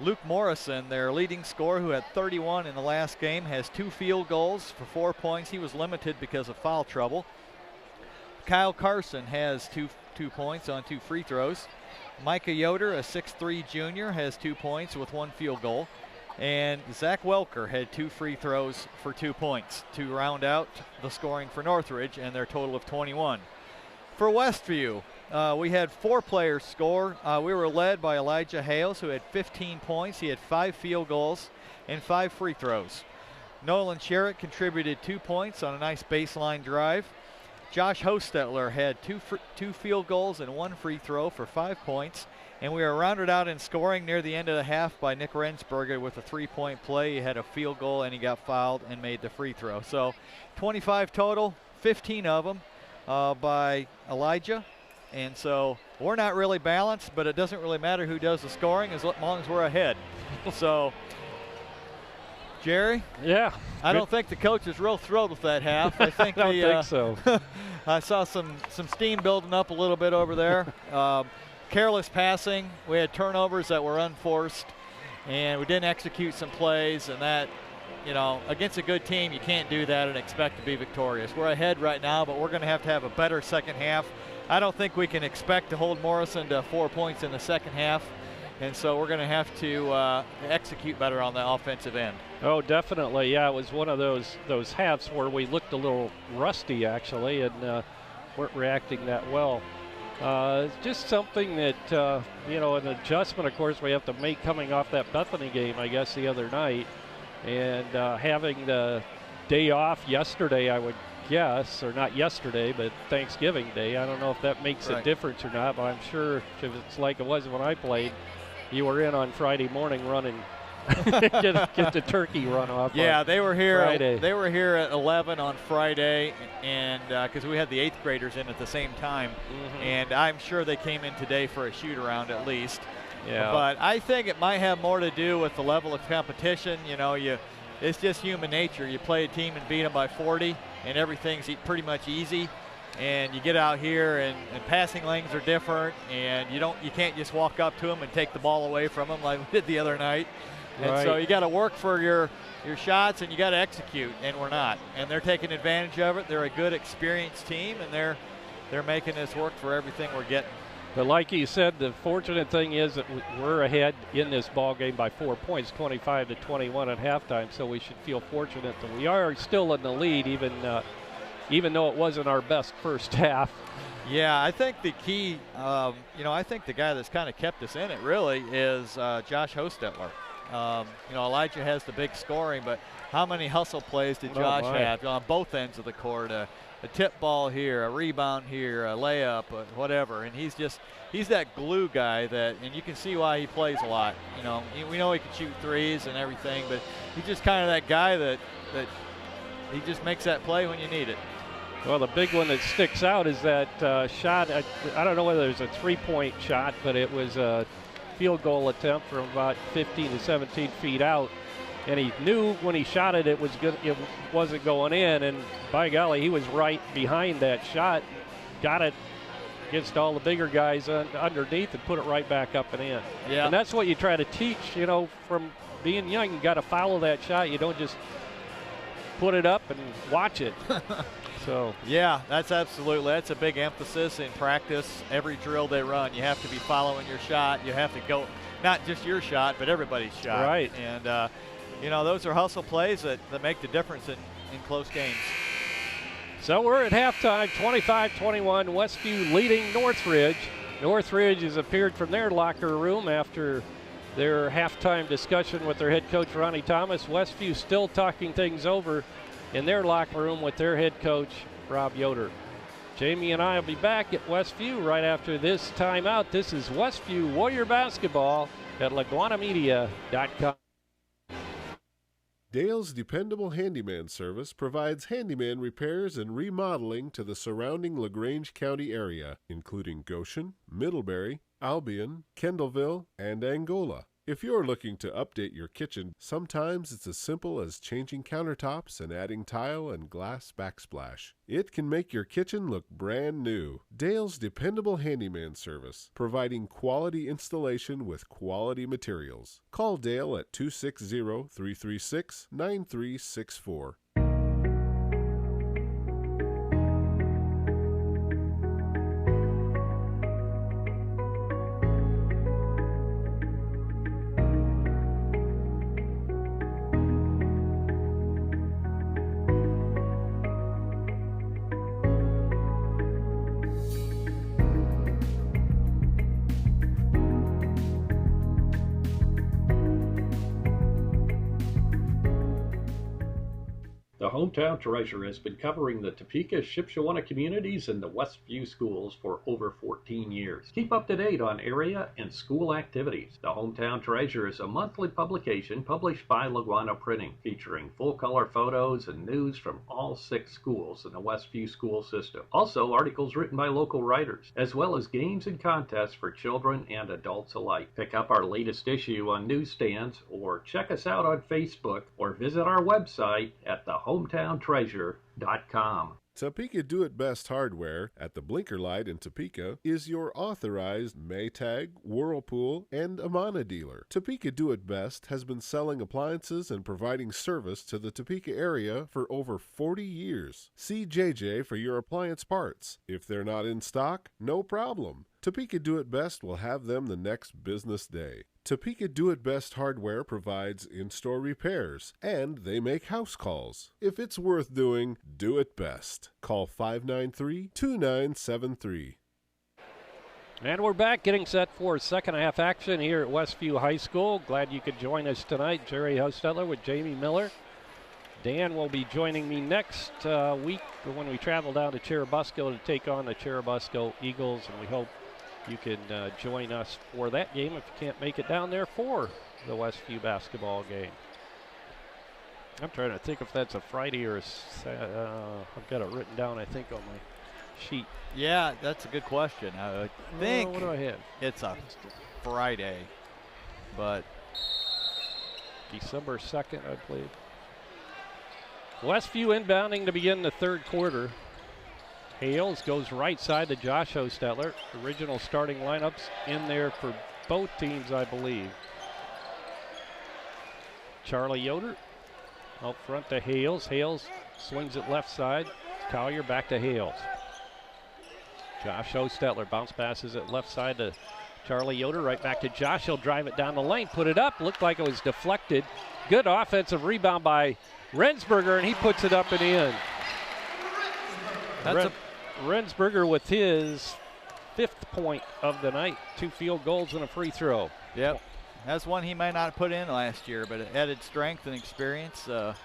Luke Morrison, their leading scorer, who had 31 in the last game, has 2 field goals for 4 points. He was limited because of foul trouble. Kyle Carson has two points on 2 free throws. Micah Yoder, a 6'3 junior, has 2 points with 1 field goal. And Zach Welker had 2 free throws for 2 points to round out the scoring for Northridge and their total of 21. For Westview, we had 4 players score. We were led by Elijah Hales, who had 15 points. He had 5 field goals and 5 free throws. Nolan Sherritt contributed 2 points on a nice baseline drive. Josh Hostetler had 2 field goals and 1 free throw for 5 points. And we were rounded out in scoring near the end of the half by Nick Rensberger with a 3-point play. He had a field goal and he got fouled and made the free throw. So 25 total, 15 of them by Elijah. And so we're not really balanced, but it doesn't really matter who does the scoring as long as we're ahead. So, Jerry? Yeah. I don't think the coach is real thrilled with that half. I think I don't think so. I saw some steam building up a little bit over there. Careless passing. We had turnovers that were unforced, and we didn't execute some plays, and that, you know, against a good team, you can't do that and expect to be victorious. We're ahead right now, but we're going to have a better second half. I don't think we can expect to hold Morrison to 4 points in the second half, and so we're going to have to execute better on the offensive end. Oh, definitely. Yeah, it was one of those halves where we looked a little rusty, actually, and weren't reacting that well. It's just something that, you know, an adjustment, of course, we have to make coming off that Bethany game, I guess, the other night. And having the day off yesterday, I would guess, or not yesterday, but Thanksgiving Day. I don't know if that makes a difference or not, but I'm sure if it's like it was when I played, you were in on Friday morning running. get the turkey run off. Yeah, they were here. Friday. They were here at 11 on Friday, and because we had the 8th graders in at the same time, and I'm sure they came in today for a shoot around at least. Yeah. But I think it might have more to do with the level of competition. You know, it's just human nature. You play a team and beat them by 40, and everything's pretty much easy. And you get out here, and passing lanes are different, and you can't just walk up to them and take the ball away from them like we did the other night. And so you got to work for your shots, and you got to execute, and we're not. And they're taking advantage of it. They're a good, experienced team, and they're making this work for everything we're getting. But like you said, the fortunate thing is that we're ahead in this ball game by 4 points, 25-21 at halftime. So we should feel fortunate that we are still in the lead, even though it wasn't our best first half. Yeah, I think the key, I think the guy that's kind of kept us in it really is Josh Hostetler. Elijah has the big scoring, but how many hustle plays did Josh have on both ends of the court? A tip ball here, a rebound here, a layup, whatever. And he's that glue guy and you can see why he plays a lot. You know, we know he can shoot threes and everything, but he's just kind of that guy that he just makes that play when you need it. Well, the big one that sticks out is that shot. I don't know whether it was a 3-point shot, but it was a field goal attempt from about 15 to 17 feet out, and he knew when he shot it was good. It wasn't going in, and by golly, he was right behind that shot, got it against all the bigger guys underneath, and put it right back up and in. Yeah, and that's what you try to teach. You know, from being young, you got to follow that shot. You don't just put it up and watch it. So yeah, that's a big emphasis in practice. Every drill they run, you have to be following your shot. You have to go, not just your shot, but everybody's shot. Right. And those are hustle plays that make the difference in close games. So we're at halftime, 25-21, Westview leading Northridge. Northridge has appeared from their locker room after their halftime discussion with their head coach, Ronnie Thomas. Westview still talking things over in their locker room with their head coach, Rob Yoder. Jamie and I will be back at Westview right after this timeout. This is Westview Warrior Basketball at LaGuanaMedia.com. Dale's Dependable Handyman Service provides handyman repairs and remodeling to the surrounding LaGrange County area, including Goshen, Middlebury, Albion, Kendallville, and Angola. If you're looking to update your kitchen, sometimes it's as simple as changing countertops and adding tile and glass backsplash. It can make your kitchen look brand new. Dale's Dependable Handyman Service, providing quality installation with quality materials. Call Dale at 260-336-9364. The Hometown Treasure has been covering the Topeka, Shipshewana communities and the Westview schools for over 14 years. Keep up to date on area and school activities. The Hometown Treasure is a monthly publication published by LaGuana Printing, featuring full-color photos and news from all 6 schools in the Westview school system. Also, articles written by local writers, as well as games and contests for children and adults alike. Pick up our latest issue on newsstands, or check us out on Facebook, or visit our website at thehometown.treasure.com. Topeka Do It Best Hardware at the Blinker Light in Topeka is your authorized Maytag, Whirlpool, and Amana dealer. Topeka Do It Best has been selling appliances and providing service to the Topeka area for over 40 years. See JJ for your appliance parts. If they're not in stock, no problem. Topeka Do It Best will have them the next business day. Topeka Do It Best Hardware provides in-store repairs, and they make house calls. If it's worth doing, do it best. Call 593-2973. And we're back, getting set for second half action here at Westview High School. Glad you could join us tonight. Jerry Hostetler with Jamie Miller. Dan will be joining me next week when we travel down to Churubusco to take on the Churubusco Eagles, and we hope you can join us for that game if you can't make it down there for the Westview basketball game. I'm trying to think if that's a Friday or I've got it written down, I think, on my sheet. Yeah, that's a good question. I think what do I have? It's a Friday, but December 2nd, I believe. Westview inbounding to begin the third quarter. Hales goes right side to Josh Hostetler. Original starting lineups in there for both teams, I believe. Charlie Yoder out front to Hales. Hales swings it left side. Collier back to Hales. Josh Hostetler bounce passes it left side to Charlie Yoder. Right back to Josh. He'll drive it down the lane, put it up. Looked like it was deflected. Good offensive rebound by Rensberger, and he puts it up and in. Rensberger with his 5th point of the night. 2 field goals and a free throw. Yep. That's one he might not have put in last year, but it added strength and experience. Was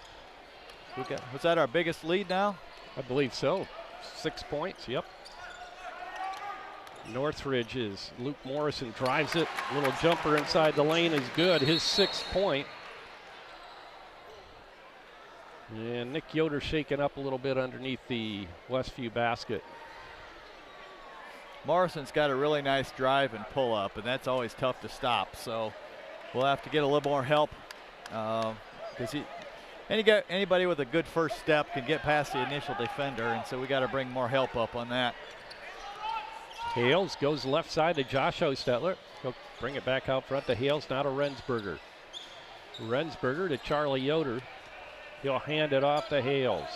that our biggest lead now? I believe so. 6 points, yep. Northridge is Luke Morrison drives it. Little jumper inside the lane is good. His 6th point. And Nick Yoder shaking up a little bit underneath the Westview basket. Morrison's got a really nice drive and pull up, and that's always tough to stop. So we'll have to get a little more help because anybody with a good first step can get past the initial defender, and so we got to bring more help up on that. Hales goes left side to Josh Hostetler. He'll bring it back out front to Hales, now to Rensberger. Rensberger to Charlie Yoder. He'll hand it off to Hales.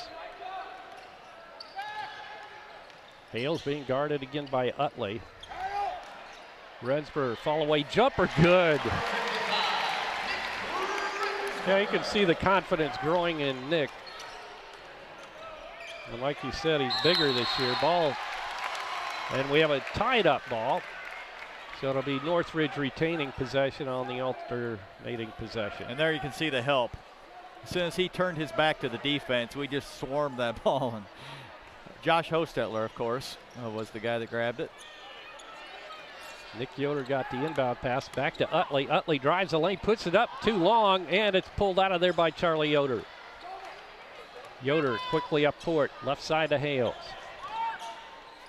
Hales being guarded again by Utley. Rensberger, fall away jumper, good. Yeah, you can see the confidence growing in Nick. And like you said, he's bigger this year. Ball, and we have a tied up ball. So it'll be Northridge retaining possession on the alternating possession. And there you can see the help. As soon as he turned his back to the defense, we just swarmed that ball. And Josh Hostetler, of course, was the guy that grabbed it. Nick Yoder got the inbound pass back to Utley. Utley drives the lane, puts it up too long, and it's pulled out of there by Charlie Yoder. Yoder quickly up court, left side to Hales.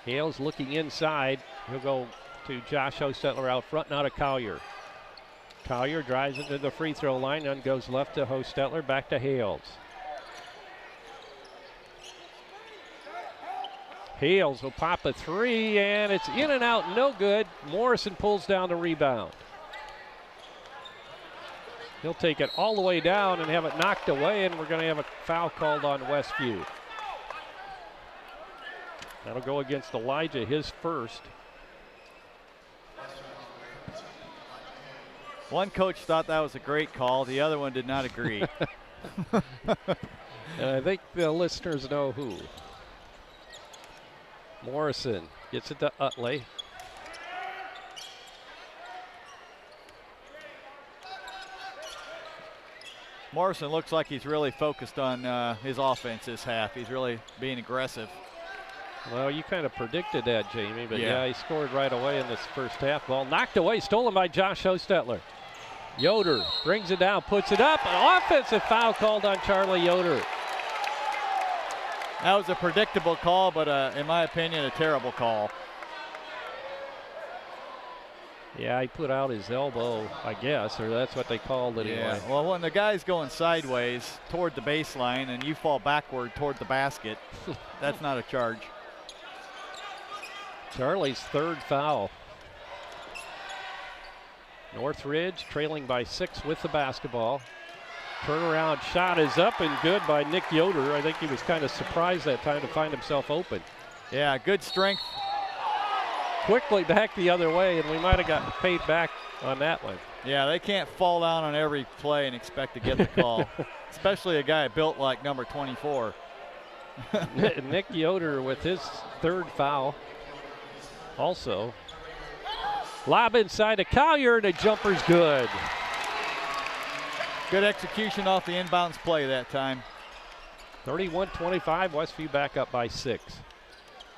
Hales looking inside. He'll go to Josh Hostetler out front, now to Collier. Collier drives it to the free throw line and goes left to Hostetler, back to Hales. Hales will pop a 3, and it's in and out, no good. Morrison pulls down the rebound. He'll take it all the way down and have it knocked away, and we're going to have a foul called on Westview. That'll go against Elijah, his first. One coach thought that was a great call. The other one did not agree. And I think the listeners know who. Morrison gets it to Utley. Morrison looks like he's really focused on his offense this half. He's really being aggressive. Well, you kind of predicted that, Jamie, but yeah, he scored right away in this first half. Ball knocked away, stolen by Josh Hostetler. Yoder brings it down, puts it up. An offensive foul called on Charlie Yoder. That was a predictable call, but in my opinion, a terrible call. Yeah, he put out his elbow, I guess, or that's what they called it anyway. Well, when the guy's going sideways toward the baseline and you fall backward toward the basket, that's not a charge. Charlie's third foul. Northridge trailing by 6 with the basketball. Turnaround shot is up and good by Nick Yoder. I think he was kind of surprised that time to find himself open. Yeah, good strength. Quickly back the other way, and we might have gotten paid back on that one. Yeah, they can't fall down on every play and expect to get the call, especially a guy built like number 24. Nick Yoder with his third foul. Also, lob inside to Collier, and the jumper's good. Good execution off the inbounds play that time. 31-25, Westview back up by 6.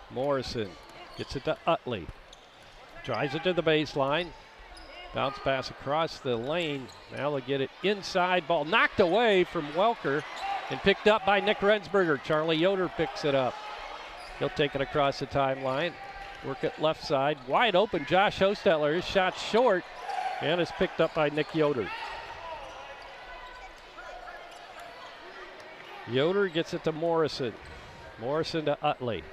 Morrison gets it to Utley. Drives it to the baseline. Bounce pass across the lane. Now they'll get it inside. Ball knocked away from Welker and picked up by Nick Rensberger. Charlie Yoder picks it up. He'll take it across the timeline. Work it left side. Wide open, Josh Hostetler. His shot short and is picked up by Nick Yoder. Yoder gets it to Morrison. Morrison to Utley.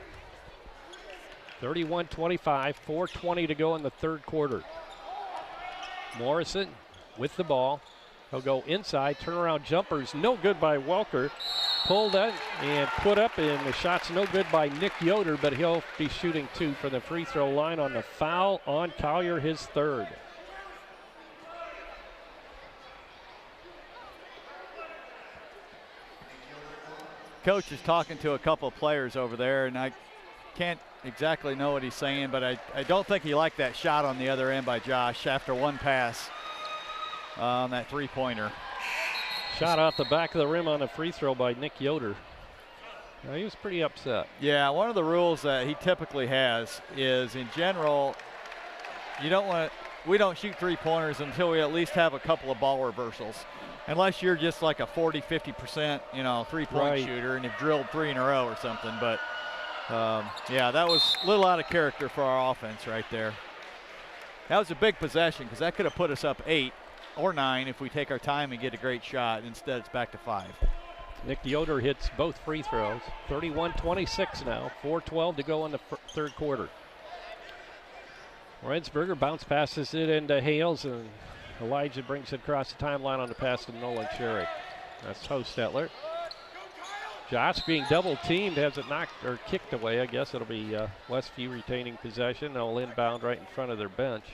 31-25, 4:20 to go in the third quarter. Morrison with the ball. He'll go inside, turnaround jumpers, no good by Welker. Pulled in and put up, and the shot's no good by Nick Yoder, but he'll be shooting 2 from the free throw line on the foul on Collier, his third. Coach is talking to a couple of players over there, and I can't exactly know what he's saying, but I don't think he liked that shot on the other end by Josh after one pass on that three-pointer. Shot off the back of the rim on a free throw by Nick Yoder. Now, he was pretty upset. Yeah, one of the rules that he typically has is, in general, we don't shoot three-pointers until we at least have a couple of ball reversals. Unless you're just like a 40-50%, three-point shooter and you've drilled 3 in a row or something. But, yeah, that was a little out of character for our offense right there. That was a big possession because that could have put us up 8 or 9 if we take our time and get a great shot. Instead, it's back to 5. Nick Yoder hits both free throws. 31-26 now. 4:12 to go in the third quarter. Rensberger bounce passes it into Hales, and Elijah brings it across the timeline on the pass to Nolan Sherrick. That's Hostetler. Josh being double teamed, has it knocked or kicked away. I guess it'll be Westview retaining possession. They'll inbound right in front of their bench.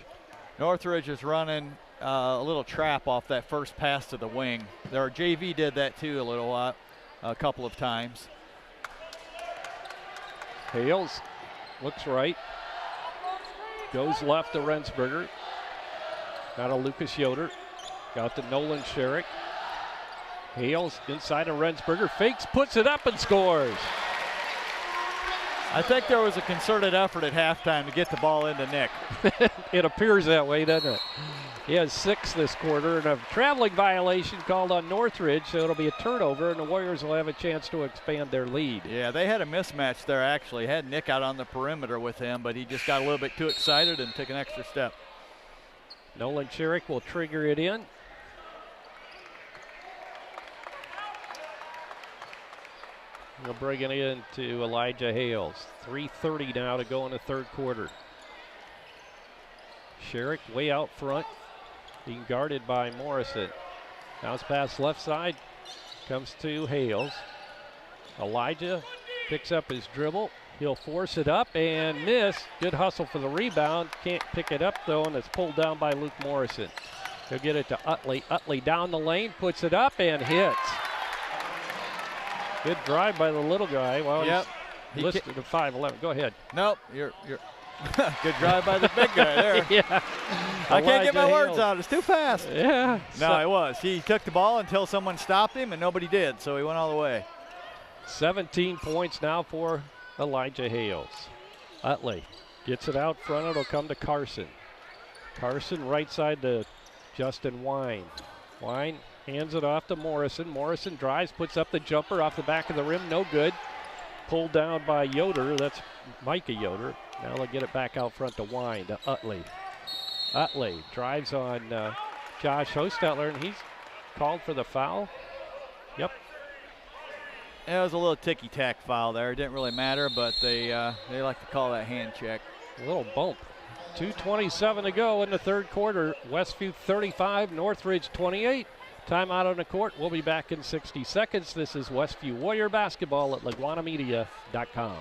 Northridge is running a little trap off that first pass to the wing. Their JV did that too a couple of times. Hales looks right. Goes left to Rensberger. Got a Lucas Yoder. Got to Nolan Sherrick. Hales inside of Rensberger. Fakes, puts it up and scores. I think there was a concerted effort at halftime to get the ball into Nick. It appears that way, doesn't it? He has 6 this quarter, and a traveling violation called on Northridge, so it'll be a turnover, and the Warriors will have a chance to expand their lead. Yeah, they had a mismatch there, actually. Had Nick out on the perimeter with him, but he just got a little bit too excited and took an extra step. Nolan Sherrick will trigger it in. We'll bring it in to Elijah Hales. 3:30 now to go in the third quarter. Sherrick way out front, being guarded by Morrison. Bounce pass left side, comes to Hales. Elijah picks up his dribble. He'll force it up and miss. Good hustle for the rebound. Can't pick it up though, and it's pulled down by Luke Morrison. He'll get it to Utley. Utley down the lane, puts it up and hits. Good drive by the little guy. Well, yep. He's listed to 5'11". Go ahead. Nope. Good drive by the big guy there. Yeah. I can't get my Elijah words Hales. out. It's too fast. Yeah. No, it was. He took the ball until someone stopped him, and nobody did, so he went all the way. 17 points now for Elijah Hales. Utley gets it out front. It'll come to Carson. Carson right side to Justin Wine. Wine hands it off to Morrison. Morrison drives, puts up the jumper off the back of the rim. No good. Pulled down by Yoder. That's Micah Yoder. Now they'll get it back out front to Wine, to Utley. Utley drives on Josh Hostetler, and he's called for the foul. Yep. It was a little ticky-tack foul there. It didn't really matter, but they like to call that hand check. A little bump. 2:27 to go in the third quarter. Westview 35, Northridge 28. Timeout on the court. We'll be back in 60 seconds. This is Westview Warrior basketball at LaguanaMedia.com.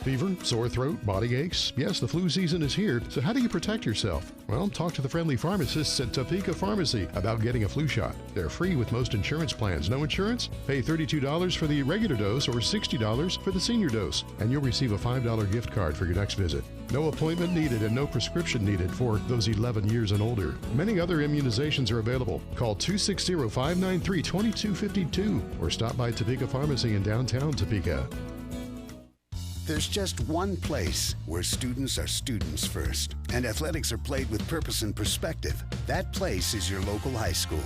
Fever, sore throat, body aches. Yes, the flu season is here, so how do you protect yourself? Well, talk to the friendly pharmacists at Topeka Pharmacy about getting a flu shot. They're free with most insurance plans. No insurance? Pay $32 for the regular dose or $60 for the senior dose, and you'll receive a $5 gift card for your next visit. No appointment needed and no prescription needed for those 11 years and older. Many other immunizations are available. Call 260-593-2252 or stop by Topeka Pharmacy in downtown Topeka. There's just one place where students are students first, and athletics are played with purpose and perspective. That place is your local high school.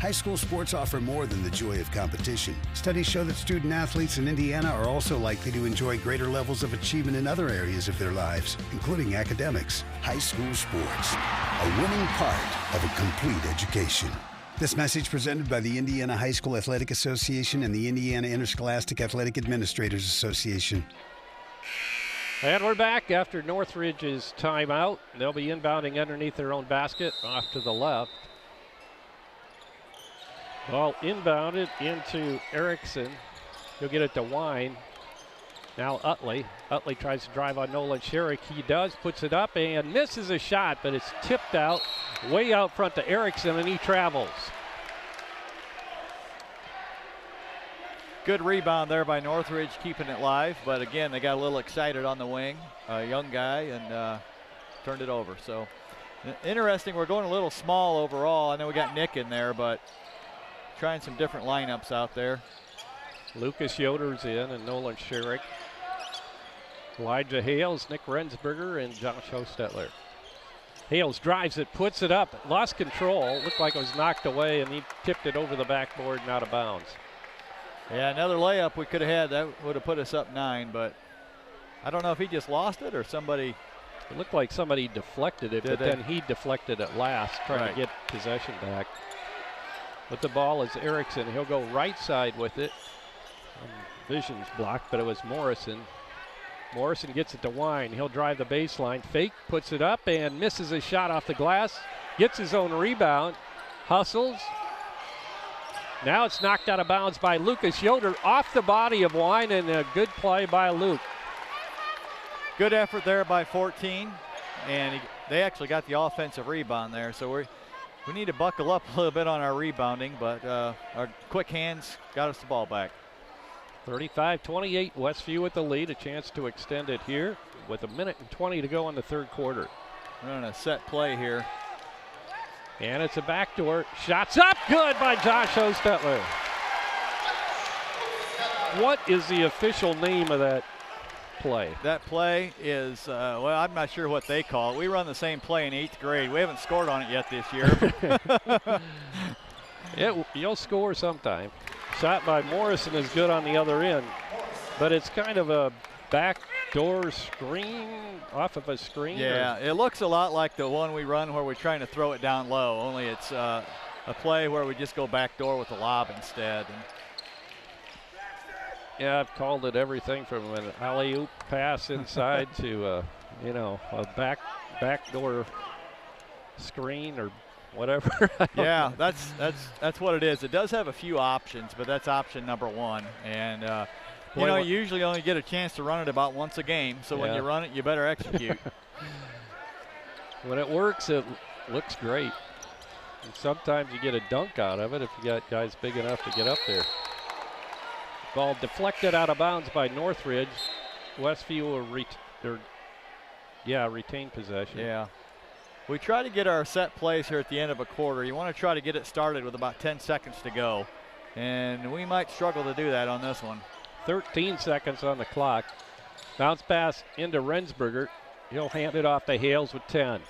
High school sports offer more than the joy of competition. Studies show that student athletes in Indiana are also likely to enjoy greater levels of achievement in other areas of their lives, including academics. High school sports, a winning part of a complete education. This message presented by the Indiana High School Athletic Association and the Indiana Interscholastic Athletic Administrators Association. And we're back after Northridge's timeout. They'll be inbounding underneath their own basket off to the left. Ball inbounded into Erickson. He'll get it to Wine. Now Utley. Utley tries to drive on Nolan Sherrick. He does, puts it up and misses a shot, but it's tipped out way out front to Erickson, and he travels. Good rebound there by Northridge, keeping it live. But again, they got a little excited on the wing. A young guy, and turned it over. So interesting. We're going a little small overall. I know we got Nick in there, but trying some different lineups out there. Lucas Yoder's in, and Nolan Sherrick. Elijah Hales, Nick Rensberger, and Josh Hostetler. Hales drives it, puts it up, lost control. Looked like it was knocked away, and he tipped it over the backboard and out of bounds. Yeah, another layup we could have had. That would have put us up 9, but I don't know if he just lost it or somebody. It looked like somebody deflected it, then he deflected it last, trying to get possession back. But the ball is Erickson. He'll go right side with it. Vision's blocked, but it was Morrison. Morrison gets it to Wine. He'll drive the baseline, fake, puts it up, and misses a shot off the glass. Gets his own rebound, hustles. Now it's knocked out of bounds by Lucas Yoder off the body of Wine, and a good play by Luke. Good effort there by 14, and they actually got the offensive rebound there. So we need to buckle up a little bit on our rebounding, but our quick hands got us the ball back. 35-28, Westview with the lead. A chance to extend it here with 1:20 to go in the third quarter. We're on a set play here. And it's a backdoor. Shots up, good by Josh Hostetler. What is the official name of that play? That play is, well, I'm not sure what they call it. We run the same play in 8th grade. We haven't scored on it yet this year. You'll score sometime. Shot by Morrison is good on the other end, but it's kind of a backdoor screen off of a screen. Yeah, it looks a lot like the one we run where we're trying to throw it down low, only it's a play where we just go backdoor with the lob instead. Yeah, I've called it everything from an alley-oop pass inside to a backdoor screen or whatever. Yeah, that's what it is. It does have a few options, but that's option number 1. And you usually only get a chance to run it about once a game. So when you run it, you better execute. When it works, it looks great. And sometimes you get a dunk out of it if you got guys big enough to get up there. Ball deflected out of bounds by Northridge. Westview will retain possession. Yeah. We try to get our set plays here at the end of a quarter. You want to try to get it started with about 10 seconds to go. And we might struggle to do that on this one. 13 seconds on the clock. Bounce pass into Rensberger. He'll hand it off to Hales with 10.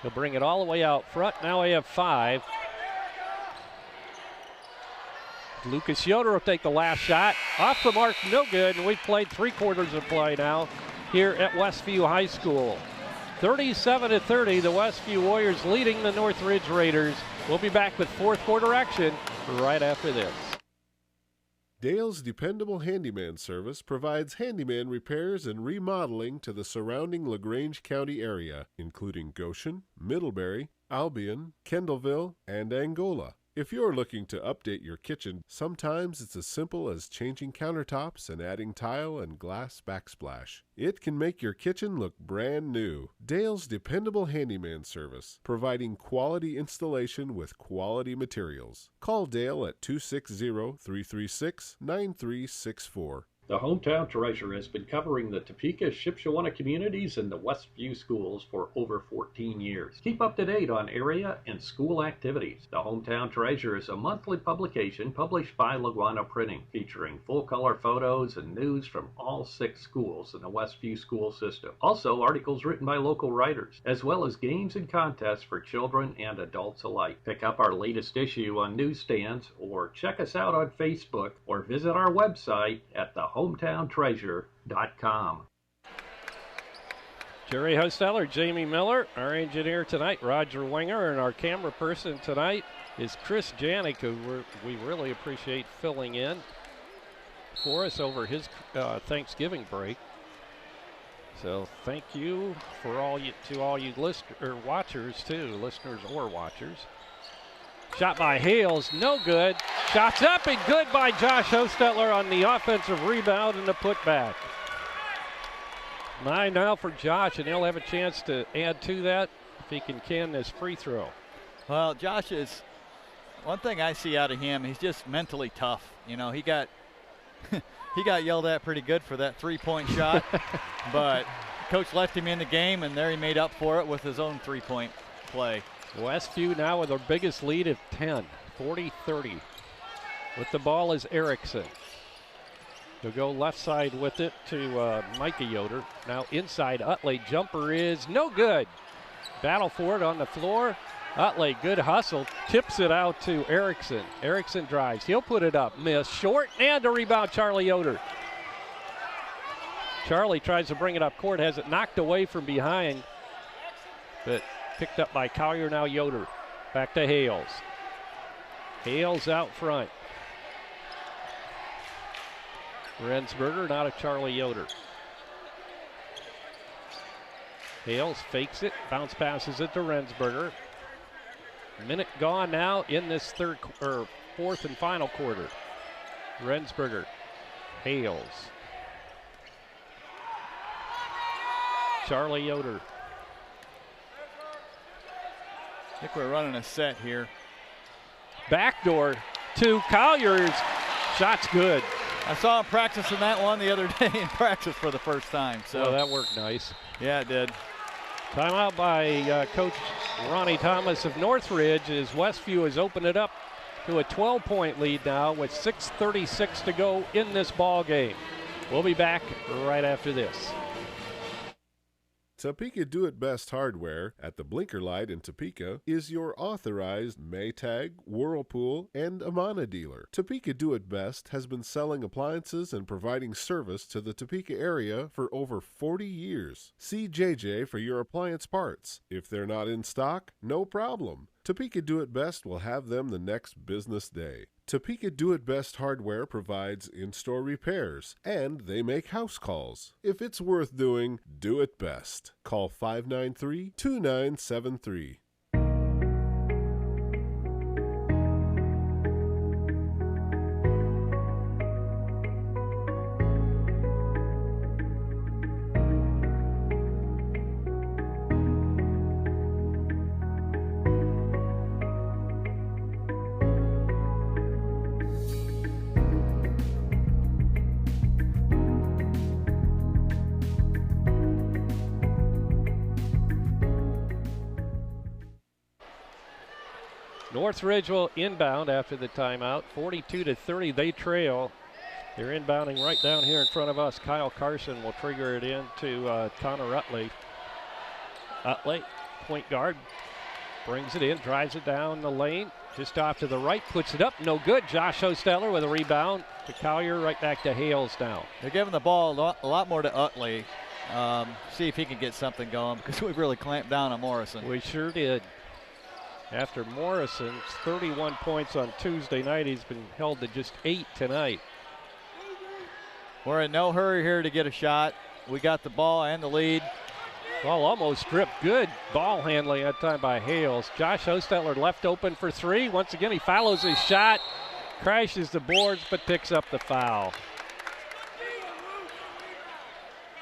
He'll bring it all the way out front. Now we have 5. Lucas Yoder will take the last shot. Off the mark, no good. And we've played 3 quarters of play now here at Westview High School. 37-30, the Westview Warriors leading the Northridge Raiders. We'll be back with 4th quarter action right after this. Dale's Dependable Handyman Service provides handyman repairs and remodeling to the surrounding LaGrange County area, including Goshen, Middlebury, Albion, Kendallville, and Angola. If you're looking to update your kitchen, sometimes it's as simple as changing countertops and adding tile and glass backsplash. It can make your kitchen look brand new. Dale's Dependable Handyman Service, providing quality installation with quality materials. Call Dale at 260-336-9364. The Hometown Treasure has been covering the Topeka, Shipshewana communities and the Westview schools for over 14 years. Keep up to date on area and school activities. The Hometown Treasure is a monthly publication published by LaGuana Printing, featuring full-color photos and news from all 6 schools in the Westview school system. Also, articles written by local writers, as well as games and contests for children and adults alike. Pick up our latest issue on newsstands, or check us out on Facebook, or visit our website at thehometowntreasure.com. Jerry Hosteller, Jamie Miller, our engineer tonight, Roger Winger, and our camera person tonight is Chris Janik, who we really appreciate filling in for us over his Thanksgiving break. So thank you for all you watchers too, listeners or watchers. Shot by Hales, no good. Shots up and good by Josh Hostettler on the offensive rebound and the putback. 9 now for Josh, and he'll have a chance to add to that if he can this free throw. Well, Josh is, one thing I see out of him, he's just mentally tough. You know, he got he got yelled at pretty good for that 3-point shot, but coach left him in the game, and there he made up for it with his own 3-point play. Westview now with their biggest lead of 10, 40-30. With the ball is Erickson. He'll go left side with it to Micah Yoder. Now inside, Utley. Jumper is no good. Battle for it on the floor. Utley, good hustle. Tips it out to Erickson. Erickson drives. He'll put it up. Miss. Short, and a rebound, Charlie Yoder. Charlie tries to bring it up court. Has it knocked away from behind. But picked up by Collier, now Yoder. Back to Hales. Hales out front. Rensberger, not a Charlie Yoder. Hales fakes it, bounce passes it to Rensberger. Minute gone now in this fourth and final quarter. Rensberger, Hales. Charlie Yoder. I think we're running a set here. Backdoor to Collier's. Shot's good. I saw him practicing that one the other day in practice for the first time. So that worked nice. Yeah, it did. Timeout by Coach Ronnie Thomas of Northridge as Westview has opened it up to a 12-point lead now with 6:36 to go in this ball game. We'll be back right after this. Topeka Do-It-Best Hardware at the Blinker Light in Topeka is your authorized Maytag, Whirlpool, and Amana dealer. Topeka Do-It-Best has been selling appliances and providing service to the Topeka area for over 40 years. See JJ for your appliance parts. If they're not in stock, no problem. Topeka Do-It-Best will have them the next business day. Topeka Do-It-Best Hardware provides in-store repairs, and they make house calls. If it's worth doing, do it best. Call 593-2973. Northridge will inbound after the timeout. 42-30, they trail. They're inbounding right down here in front of us. Kyle Carson will trigger it in to Connor Utley. Utley, point guard, brings it in, drives it down the lane. Just off to the right, puts it up, no good. Josh Hostetler with a rebound to Collier, right back to Hales now. They're giving the ball a lot more to Utley. See if he can get something going, because we've really clamped down on Morrison. We sure did. After Morrison's 31 points on Tuesday night, he's been held to just 8 tonight. We're in no hurry here to get a shot. We got the ball and the lead. Ball almost stripped. Good ball handling that time by Hales. Josh Hostetler left open for three. Once again, he follows his shot, crashes the boards, but picks up the foul.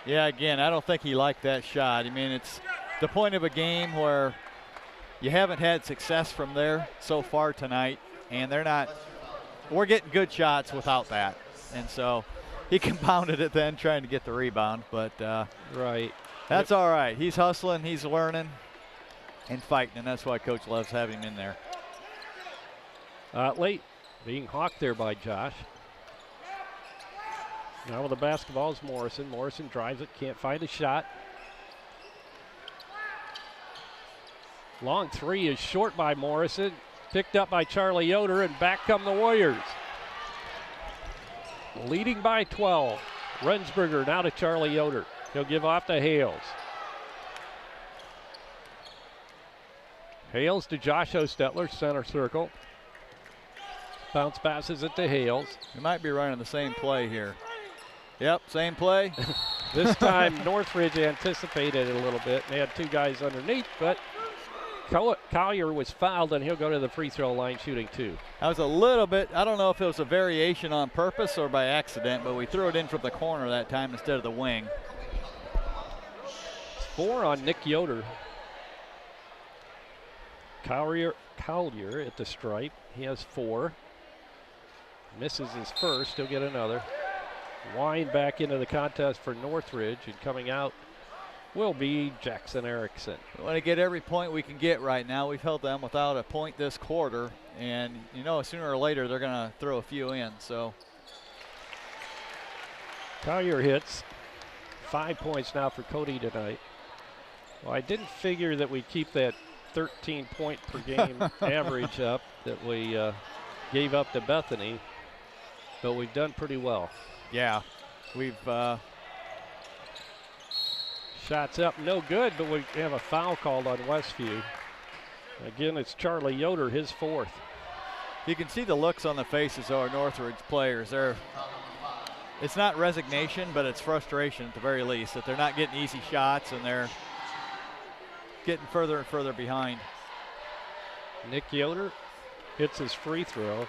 Yeah, again, I don't think he liked that shot. I mean, it's the point of a game where you haven't had success from there so far tonight, and we're getting good shots without that. And so he compounded it then, trying to get the rebound, but right. That's all right. He's hustling, he's learning, and fighting, and that's why Coach loves having him in there. Late being hawked there by Josh. Now with the basketball is Morrison. Morrison drives it, can't find a shot. Long three is short by Morrison. Picked up by Charlie Yoder, and back come the Warriors. Leading by 12. Rensberger now to Charlie Yoder. He'll give off to Hales. Hales to Josh Hostetler, center circle. Bounce passes it to Hales. We might be running the same play here. Yep, same play. This time Northridge anticipated it a little bit. They had two guys underneath, but Collier was fouled, and he'll go to the free throw line shooting two. That was a little bit, I don't know if it was a variation on purpose or by accident, but we threw it in from the corner that time instead of the wing. 4 on Nick Yoder. Collier at the stripe. He has 4. Misses his first. He'll get another. Wind back into the contest for Northridge, and coming out will be Jackson Erickson. We want to get every point we can get right now. We've held them without a point this quarter, and you know sooner or later they're going to throw a few in. So Collier hits. 5 points now for Cody tonight. Well, I didn't figure that we'd keep that 13-point per game average up that we gave up to Bethany, but we've done pretty well. Yeah, we've shots up, no good, but we have a foul called on Westview. Again, it's Charlie Yoder, his 4th. You can see the looks on the faces of our Northridge players. It's not resignation, but it's frustration at the very least, that they're not getting easy shots and they're getting further and further behind. Nick Yoder hits his free throw.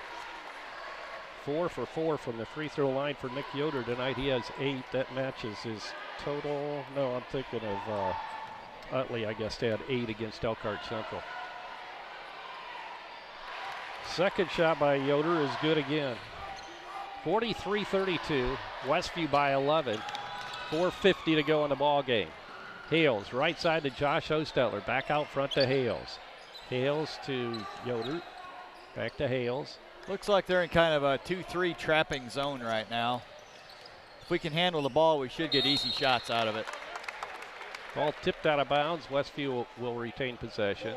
4 for 4 from the free throw line for Nick Yoder tonight. He has 8. That matches his total. No, I'm thinking of Utley, I guess, had 8 against Elkhart Central. Second shot by Yoder is good again. 43-32. Westview by 11. 4:50 to go in the ball game. Hales, right side to Josh Hostetler. Back out front to Hales. Hales to Yoder. Back to Hales. Looks like they're in kind of a 2-3 trapping zone right now. If we can handle the ball, we should get easy shots out of it. Ball tipped out of bounds. Westview will retain possession.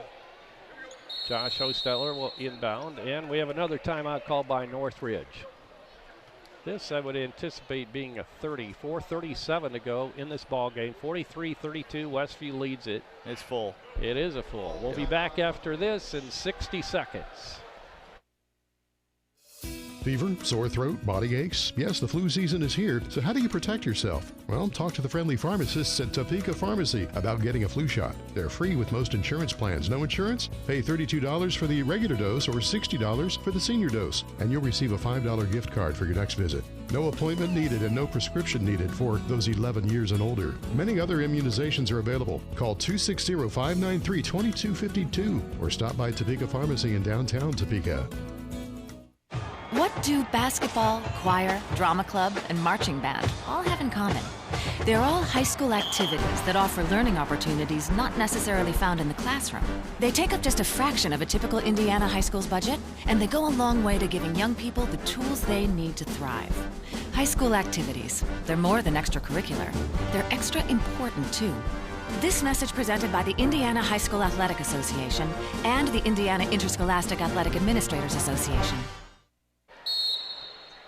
Josh Hostetler will inbound, and we have another timeout called by Northridge. This I would anticipate being a 4:37 to go in this ball game. 43-32, Westview leads it. It's full. It is a full. We'll be back after this in 60 seconds. Fever, sore throat, body aches. Yes, the flu season is here, so how do you protect yourself? Well, talk to the friendly pharmacists at Topeka Pharmacy about getting a flu shot. They're free with most insurance plans. No insurance? Pay $32 for the regular dose or $60 for the senior dose, and you'll receive a $5 gift card for your next visit. No appointment needed and no prescription needed for those 11 years and older. Many other immunizations are available. Call 260-593-2252 or stop by Topeka Pharmacy in downtown Topeka. What What do basketball, choir, drama club, and marching band all have in common? They're all high school activities that offer learning opportunities not necessarily found in the classroom. They take up just a fraction of a typical Indiana high school's budget, and they go a long way to giving young people the tools they need to thrive. High school activities, they're more than extracurricular. They're extra important, too. This message presented by the Indiana High School Athletic Association and the Indiana Interscholastic Athletic Administrators Association.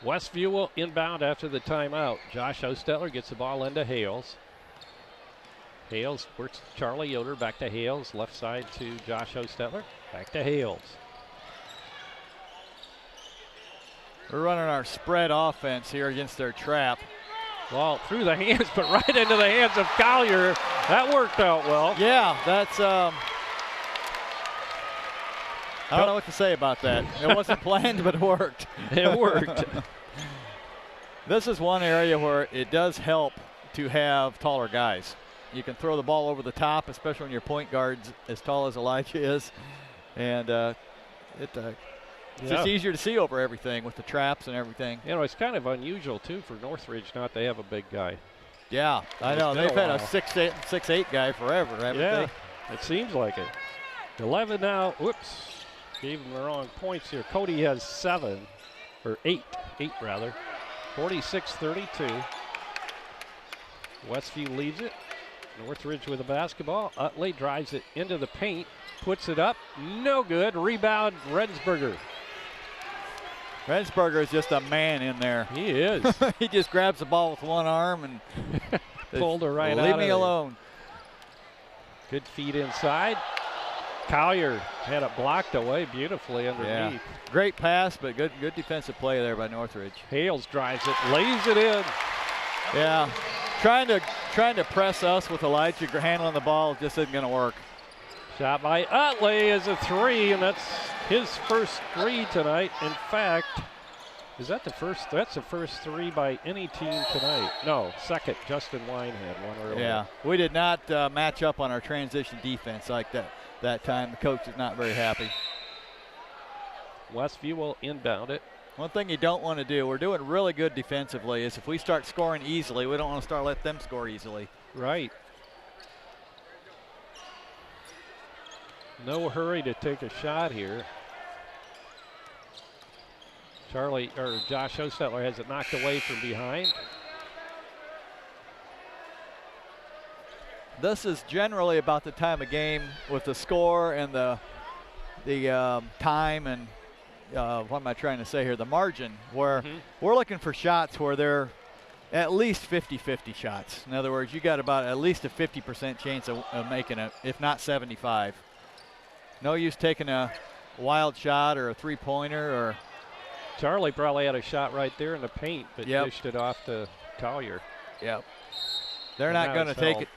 Westview will inbound after the timeout. Josh Ostetler gets the ball into Hales. Hales works to Charlie Yoder, back to Hales, left side to Josh Ostetler, back to Hales. We're running our spread offense here against their trap. Ball through the hands, but right into the hands of Collier. That worked out well. Yeah, that's, I don't know what to say about that. It wasn't planned, but it worked. It worked. This is one area where it does help to have taller guys. You can throw the ball over the top, especially when your point guard's as tall as Elijah is. And it's just easier to see over everything with the traps and everything. You know, it's kind of unusual, too, for Northridge not to have a big guy. Yeah, I know. They've had a 6'8" guy forever, haven't they? It seems like it. 11 now. Whoops. Gave him the wrong points here. Cody has 7, or 8 rather. 46-32. Westview leads it. Northridge with the basketball. Utley drives it into the paint, puts it up. No good. Rebound, Rensberger. Rensberger is just a man in there. He is. He just grabs the ball with one arm and pulled her right out. Leave me alone. Good feed inside. Collier had it blocked away beautifully underneath. Yeah. Great pass, but good defensive play there by Northridge. Hales drives it, lays it in. Yeah, trying to press us with Elijah handling the ball just isn't going to work. Shot by Utley is a 3, and that's his first 3 tonight. In fact, is that the first? That's the first 3 by any team tonight. No, second. Justin Wine had one earlier. Yeah, we did not match up on our transition defense like that time. The coach is not very happy. Westview will inbound it. One thing you don't want to do, we're doing really good defensively, is if we start scoring easily, we don't want to let them score easily. Right. No hurry to take a shot here. Josh Ostetler has it knocked away from behind. This is generally about the time of game with the score and the time and what am I trying to say here? The margin, where we're looking for shots where they're at least 50-50 shots. In other words, you got about at least a 50% chance of making it, if not 75. No use taking a wild shot or a three-pointer or. Charlie probably had a shot right there in the paint, but dished it off to Collier. Yep. They're not going to take it.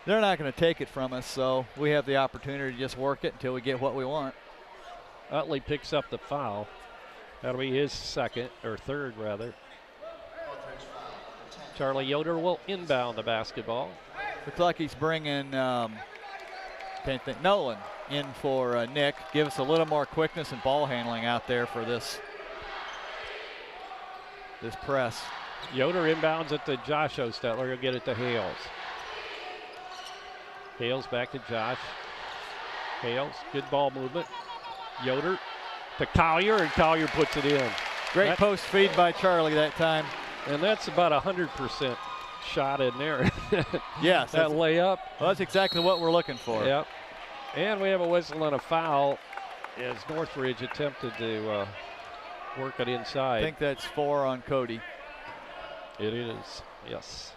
They're not going to take it from us, so we have the opportunity to just work it until we get what we want. Utley picks up the foul. That'll be his third rather. Charlie Yoder will inbound the basketball. Looks like he's bringing Nolan in for Nick. Give us a little more quickness and ball handling out there for this press. Yoder inbounds it to Josh Ostetler. He'll get it to Hales. Hales back to Josh. Hales, good ball movement. Yoder to Collier, and Collier puts it in. Great post feed by Charlie that time. And that's about 100% shot in there. Yes. That layup. Well, that's exactly what we're looking for. Yep. And we have a whistle and a foul as Northridge attempted to work it inside. I think that's 4 on Cody. It is, yes.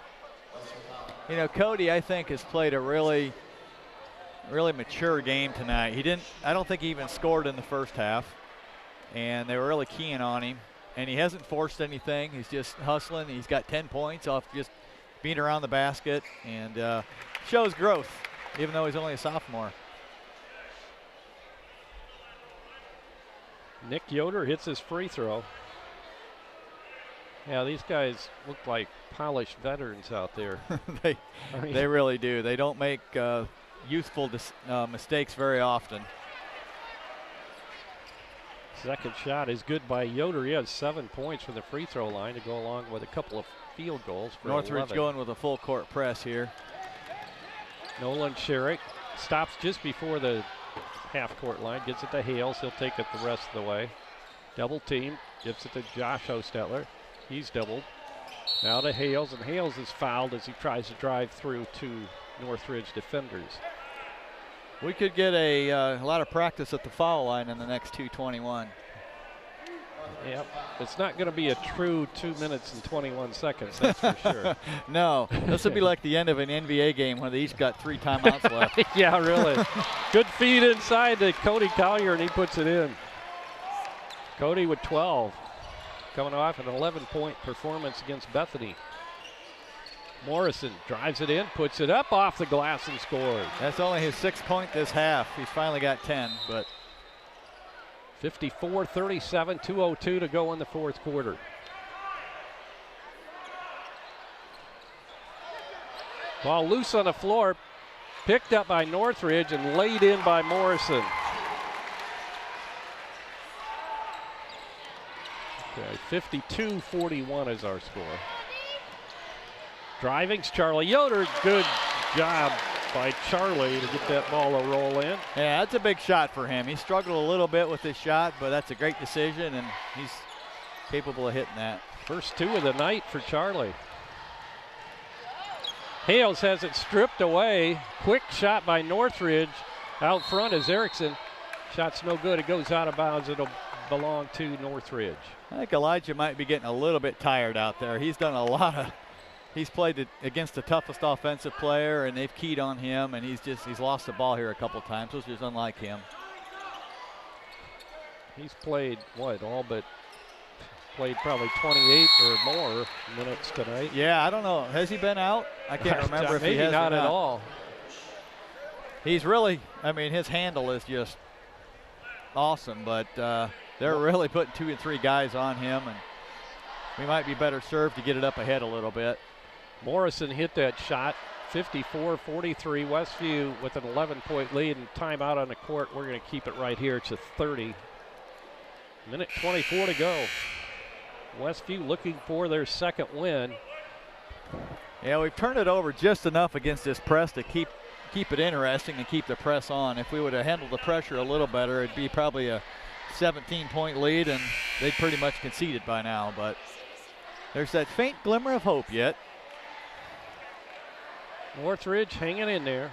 You know, Cody, I think, has played a really mature game tonight. I don't think he even scored in the first half, and they were really keying on him. And he hasn't forced anything. He's just hustling. He's got 10 points off just being around the basket, and shows growth, even though he's only a sophomore. Nick Yoder hits his free throw. Yeah, these guys look like polished veterans out there. They really do. They don't make youthful mistakes very often. Second shot is good by Yoder. He has 7 points from the free throw line to go along with a couple of field goals for Northridge 11. going with a full court press here. Nolan Sherrick stops just before the half court line, gets it to Hales. He'll take it the rest of the way. Double team, gives it to Josh Hostetler. He's doubled. Now to Hales, and Hales is fouled as he tries to drive through two Northridge defenders. We could get a lot of practice at the foul line in the next 2:21. Yep, it's not going to be a true 2 minutes and 21 seconds, that's for sure. No, this would be like the end of an NBA game when they each got 3 timeouts left. Yeah, really. Good feed inside to Cody Collier, and he puts it in. Cody with 12, coming off an 11-point performance against Bethany. Morrison drives it in, puts it up off the glass and scores. That's only his 6th point this half. He's finally got 10, but 54-37, 2:02 to go in the fourth quarter. Ball loose on the floor, picked up by Northridge and laid in by Morrison. Okay, 52-41 is our score. Driving's Charlie Yoder. Good job by Charlie to get that ball to roll in. Yeah, that's a big shot for him. He struggled a little bit with this shot, but that's a great decision, and he's capable of hitting that. First 2 of the night for Charlie. Hales has it stripped away. Quick shot by Northridge. Out front is Erickson. Shot's no good. It goes out of bounds. It'll belong to Northridge. I think Elijah might be getting a little bit tired out there. He's done a lot of, he's played against the toughest offensive player, and they've keyed on him, and he's lost the ball here a couple times, which is unlike him. He's played, all but played probably 28 or more minutes tonight. Yeah, I don't know. Has he been out? I can't remember if he has. Maybe not at all. He's really, I mean, his handle is just awesome, but they're really putting 2 and 3 guys on him, and we might be better served to get it up ahead a little bit. Morrison hit that shot, 54-43. Westview with an 11-point lead and timeout on the court. We're going to keep it right here. It's a 30. Minute 24 to go. Westview looking for their second win. Yeah, we've turned it over just enough against this press to keep it interesting and keep the press on. If we would have handled the pressure a little better, it'd be probably a 17-point lead, and they'd pretty much conceded by now. But there's that faint glimmer of hope yet. Northridge hanging in there,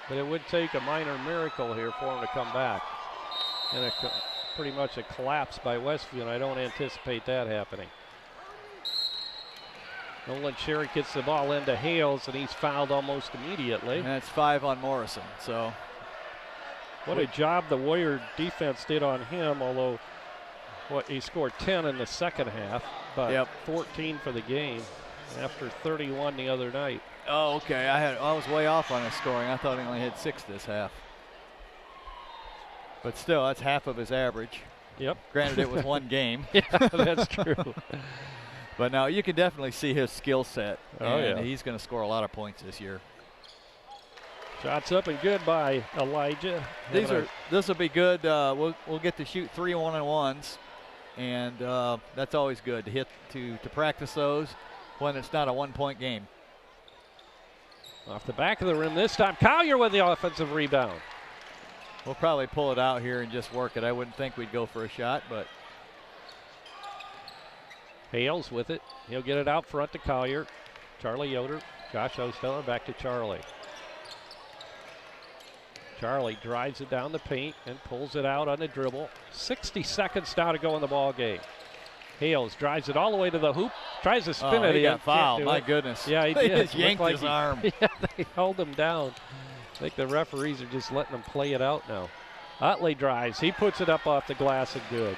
but it would take a minor miracle here for them to come back. And pretty much a collapse by Westview, and I don't anticipate that happening. Nolan Sherrick gets the ball into Hales, and he's fouled almost immediately. And that's 5 on Morrison. So what a job the Warrior defense did on him, although he scored 10 in the second half, but 14 for the game after 31 the other night. Oh, okay. I was way off on his scoring. I thought he only had 6 this half. But still, that's half of his average. Yep. Granted, it was one game. Yeah, that's true. But now you can definitely see his skill set. Oh, and yeah. He's going to score a lot of points this year. Shots up and good by Elijah. This will be good. We'll get to shoot 3 1-on-1s, and that's always good to practice those when it's not a 1-point game. Off the back of the rim this time. Collier with the offensive rebound. We'll probably pull it out here and just work it. I wouldn't think we'd go for a shot, but Hales with it. He'll get it out front to Collier. Charlie Yoder. Josh Osteller back to Charlie. Charlie drives it down the paint and pulls it out on the dribble. 60 seconds now to go in the ball game. Hales drives it all the way to the hoop. Tries to spin it. He got fouled. My goodness. Yeah, he they did. Just yanked his arm. Yeah, they held him down. I think the referees are just letting him play it out now. Utley drives. He puts it up off the glass and good.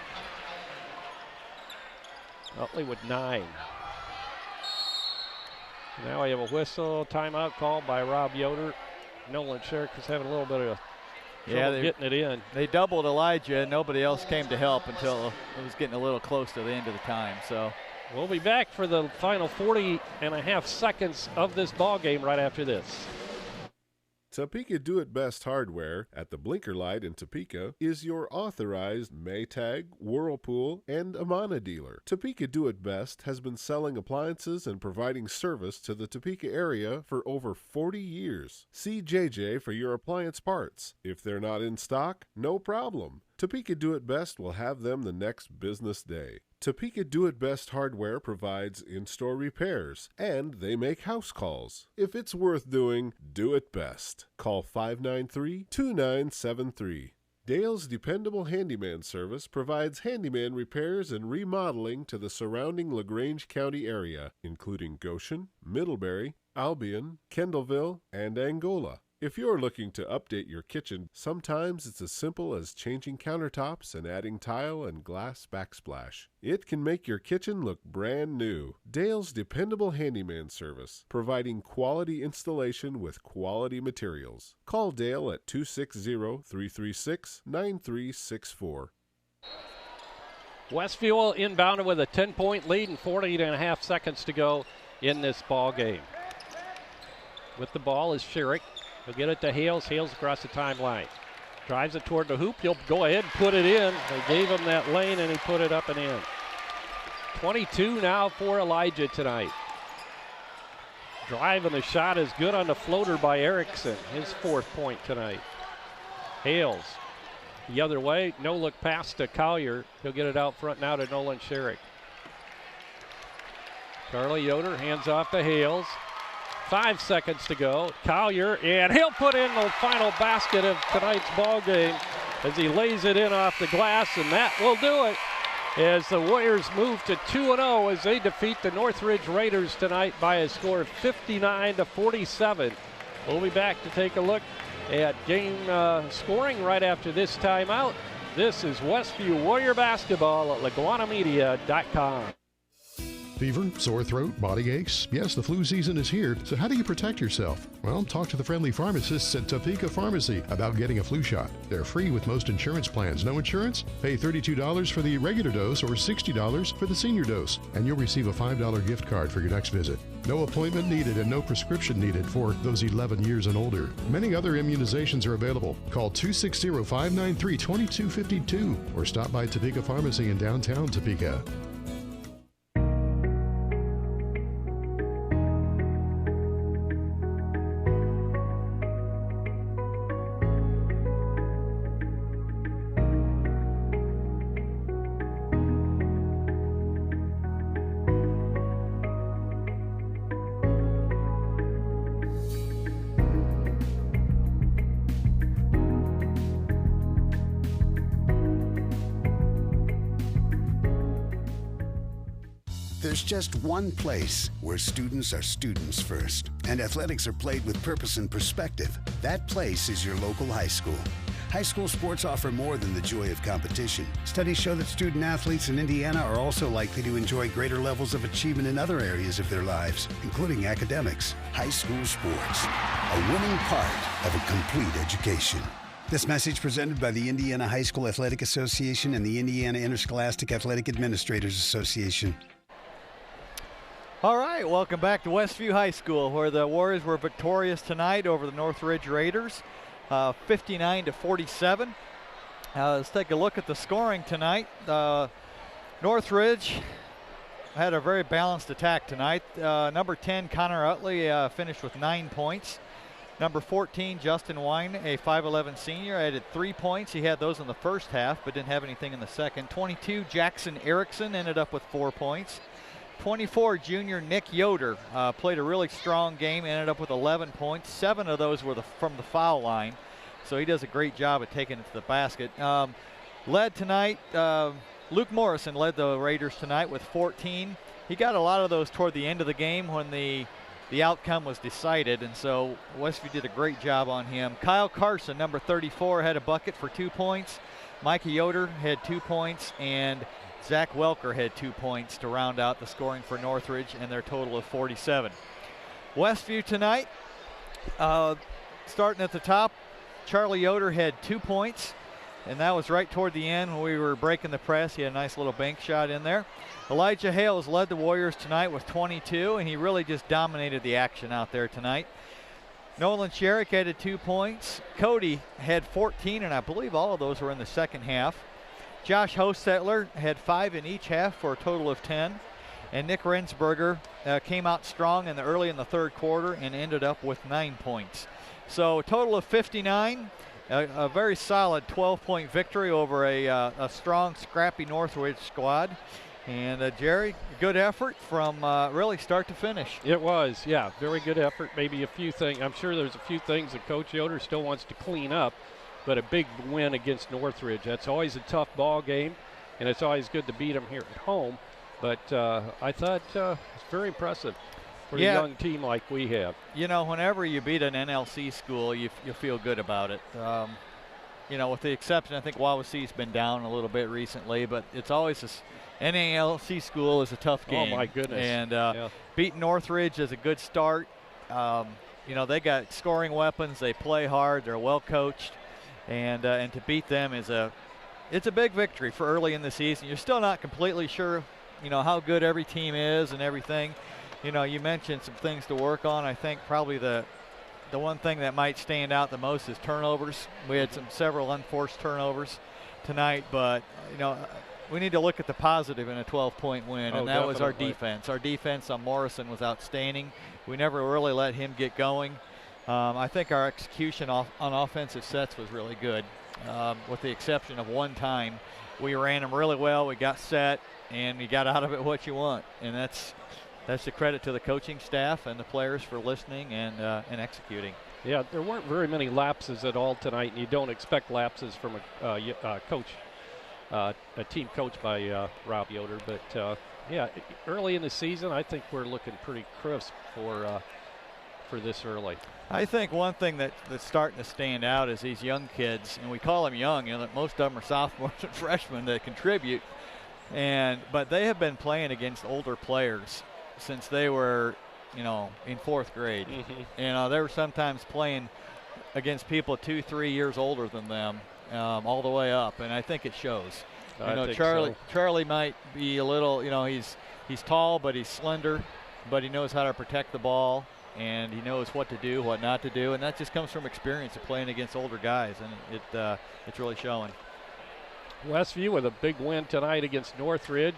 Utley with 9. Now we have a whistle. Timeout called by Rob Yoder. Nolan Sherrick is having a little bit of trouble getting it in. They doubled Elijah, and nobody else came to help until it was getting a little close to the end of the time. So we'll be back for the final 40.5 seconds of this ball game right after this. Topeka Do It Best Hardware at the Blinker Light in Topeka is your authorized Maytag, Whirlpool, and Amana dealer. Topeka Do It Best has been selling appliances and providing service to the Topeka area for over 40 years. See JJ for your appliance parts. If they're not in stock, no problem. Topeka Do It Best will have them the next business day. Topeka Do It Best Hardware provides in-store repairs, and they make house calls. If it's worth doing, do it best. Call 593-2973. Dale's Dependable Handyman Service provides handyman repairs and remodeling to the surrounding LaGrange County area, including Goshen, Middlebury, Albion, Kendallville, and Angola. If you're looking to update your kitchen, sometimes it's as simple as changing countertops and adding tile and glass backsplash. It can make your kitchen look brand new. Dale's Dependable Handyman Service, providing quality installation with quality materials. Call Dale at 260-336-9364. Westview inbounded with a 10-point lead and 48.5 seconds to go in this ball game. With the ball is Sherrick. He'll get it to Hales. Hales across the timeline. Drives it toward the hoop. He'll go ahead and put it in. They gave him that lane, and he put it up and in. 22 now for Elijah tonight. Drive and the shot is good on the floater by Erickson. His 4th point tonight. Hales the other way. No look pass to Collier. He'll get it out front now to Nolan Sherrick. Charlie Yoder hands off to Hales. 5 seconds to go. Collier, and he'll put in the final basket of tonight's ball game as he lays it in off the glass, and that will do it as the Warriors move to 2-0 as they defeat the Northridge Raiders tonight by a score of 59-47. We'll be back to take a look at game scoring right after this timeout. This is Westview Warrior Basketball at LaGuanaMedia.com. Fever, sore throat, body aches. Yes, the flu season is here, so how do you protect yourself? Well, talk to the friendly pharmacists at Topeka Pharmacy about getting a flu shot. They're free with most insurance plans. No insurance? Pay $32 for the regular dose or $60 for the senior dose, and you'll receive a $5 gift card for your next visit. No appointment needed and no prescription needed for those 11 years and older. Many other immunizations are available. Call 260-593-2252 or stop by Topeka Pharmacy in downtown Topeka. There's just one place where students are students first, and athletics are played with purpose and perspective. That place is your local high school. High school sports offer more than the joy of competition. Studies show that student athletes in Indiana are also likely to enjoy greater levels of achievement in other areas of their lives, including academics. High school sports, a winning part of a complete education. This message presented by the Indiana High School Athletic Association and the Indiana Interscholastic Athletic Administrators Association. All right, welcome back to Westview High School, where the Warriors were victorious tonight over the Northridge Raiders, 59-47. Let's take a look at the scoring tonight. Northridge had a very balanced attack tonight. Number 10, Connor Utley, finished with 9 points. Number 14, Justin Wine, a 5'11 senior, added 3 points. He had those in the first half, but didn't have anything in the second. 22, Jackson Erickson, ended up with 4 points. 24, junior Nick Yoder, played a really strong game, ended up with 11 points. 7 of those were from the foul line, so he does a great job at taking it to the basket. Led tonight, Luke Morrison led the Raiders tonight with 14. He got a lot of those toward the end of the game when the outcome was decided, and so Westview did a great job on him. Kyle Carson, number 34, had a bucket for 2 points. Micah Yoder had 2 points, and Zach Welker had 2 points to round out the scoring for Northridge and their total of 47. Westview tonight, starting at the top, Charlie Yoder had 2 points, and that was right toward the end when we were breaking the press. He had a nice little bank shot in there. Elijah Hales led the Warriors tonight with 22, and he really just dominated the action out there tonight. Nolan Sherrick had 2 points. Cody had 14, and I believe all of those were in the second half. Josh Hostetler had 5 in each half for a total of 10. And Nick Rensberger came out strong early in the third quarter and ended up with 9 points. So a total of 59, a very solid 12-point victory over a strong, scrappy Northridge squad. And Jerry, good effort from really start to finish. It was, yeah, very good effort. Maybe a few things. I'm sure there's a few things that Coach Yoder still wants to clean up, but a big win against Northridge. That's always a tough ball game, and it's always good to beat them here at home. But I thought it's very impressive for a young team like we have. You know, whenever you beat an NLC school, you feel good about it. You know, with the exception, I think Wawassee's been down a little bit recently, but it's always this NALC school is a tough game. Oh, my goodness. And beating Northridge is a good start. You know, they got scoring weapons. They play hard. They're well coached. And to beat them it's a big victory for early in the season. You're still not completely sure, you know, how good every team is and everything. You know, you mentioned some things to work on. I think probably the one thing that might stand out the most is turnovers. We had several unforced turnovers tonight, but, you know, we need to look at the positive in a 12-point win, and that was our defense. Our defense on Morrison was outstanding. We never really let him get going. I think our execution on offensive sets was really good, with the exception of one time. We ran them really well. We got set, and you got out of it what you want, and that's the credit to the coaching staff and the players for listening and executing. Yeah, there weren't very many lapses at all tonight, and you don't expect lapses from a coach. A team coached by Rob Yoder, but yeah, early in the season, I think we're looking pretty crisp for this early. I think one thing that's starting to stand out is these young kids, and we call them young. You know, that most of them are sophomores and freshmen that contribute, but they have been playing against older players since they were, you know, in fourth grade. Mm-hmm. You know, they were sometimes playing against people 2-3 years older than them. All the way up, and I think it shows. You know, Charlie might be a little, you know, he's tall, but he's slender, but he knows how to protect the ball, and he knows what to do, what not to do, and that just comes from experience of playing against older guys, and it's really showing. Westview with a big win tonight against Northridge.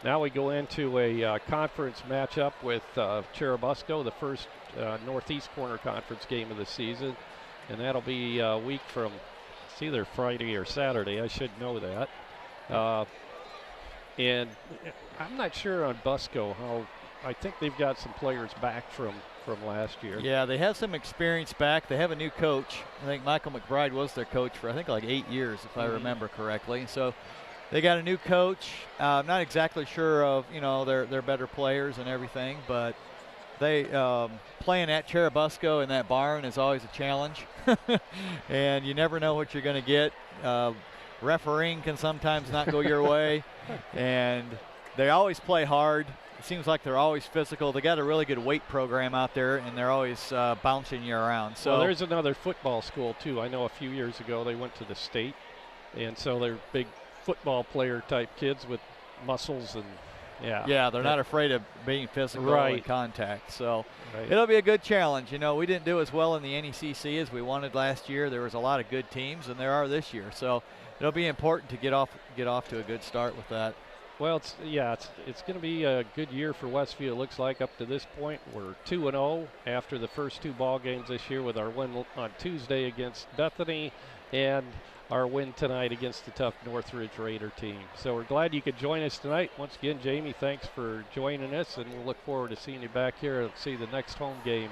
Now we go into a conference matchup with Churubusco, the first Northeast Corner Conference game of the season, and that'll be a week from either Friday or Saturday. I should know that. And I'm not sure on Busco how. I think they've got some players back from last year. Yeah, they have some experience back. They have a new coach. I think Michael McBride was their coach for, I think, like 8 years, if I remember correctly. So they got a new coach. I'm not exactly sure of, you know, their better players and everything, but they playing at Churubusco in that barn is always a challenge. And you never know what you're going to get. Refereeing can sometimes not go your way. And they always play hard. It seems like they're always physical. They got a really good weight program out there, and they're always bouncing you around. So well, there's another football school, too. I know a few years ago they went to the state. And so they're big football player type kids with muscles and Yeah, they're not afraid of being physical and contact. So right. It'll be a good challenge. You know, we didn't do as well in the NECC as we wanted last year. There was a lot of good teams, and there are this year. So it'll be important to get off to a good start with that. Well, it's going to be a good year for Westview. It looks like up to this point we're 2-0 after the first two ball games this year with our win on Tuesday against Bethany and our win tonight against the tough Northridge Raider team. So we're glad you could join us tonight. Once again, Jamie, thanks for joining us, and we'll look forward to seeing you back here and see the next home game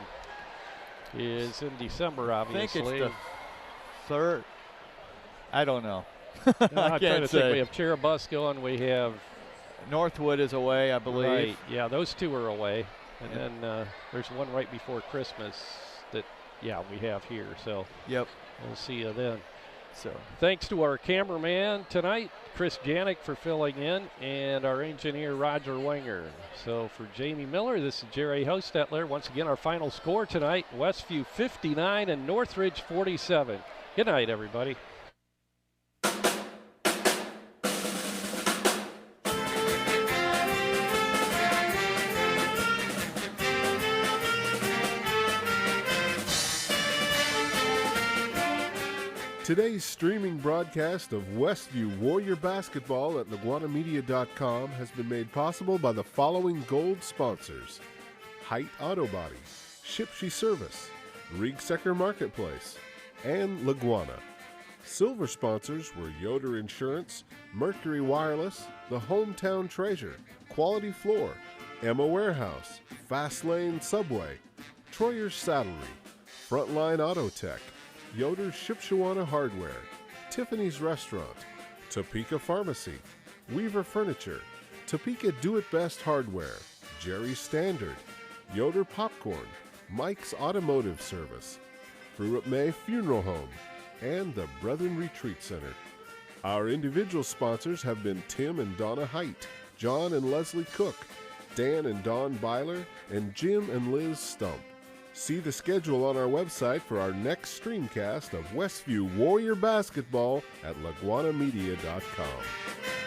is in December, obviously. I think it's the third. I don't know. I'm trying to think. We have Churubusco and we have Northwood is away, I believe. Right. Yeah, those two are away. And then there's one right before Christmas that, we have here. So we'll see you then. So thanks to our cameraman tonight, Chris Janik, for filling in, and our engineer, Roger Wenger. So for Jamie Miller, this is Jerry Hostetler. Once again, our final score tonight, Westview 59 and Northridge 47. Good night, everybody. Today's streaming broadcast of Westview Warrior Basketball at LaguanaMedia.com has been made possible by the following gold sponsors: Height Auto Body, Shipshe Service, Riegsecker Marketplace, and Laguana. Silver sponsors were Yoder Insurance, Mercury Wireless, The Hometown Treasure, Quality Floor, Emma Warehouse, Fast Lane Subway, Troyer's Saddlery, Frontline Auto Tech, Yoder's Shipshewana Hardware, Tiffany's Restaurant, Topeka Pharmacy, Weaver Furniture, Topeka Do-It-Best Hardware, Jerry's Standard, Yoder Popcorn, Mike's Automotive Service, Fruit May Funeral Home, and the Brethren Retreat Center. Our individual sponsors have been Tim and Donna Height, John and Leslie Cook, Dan and Don Byler, and Jim and Liz Stump. See the schedule on our website for our next streamcast of Westview Warrior Basketball at LaguanaMedia.com.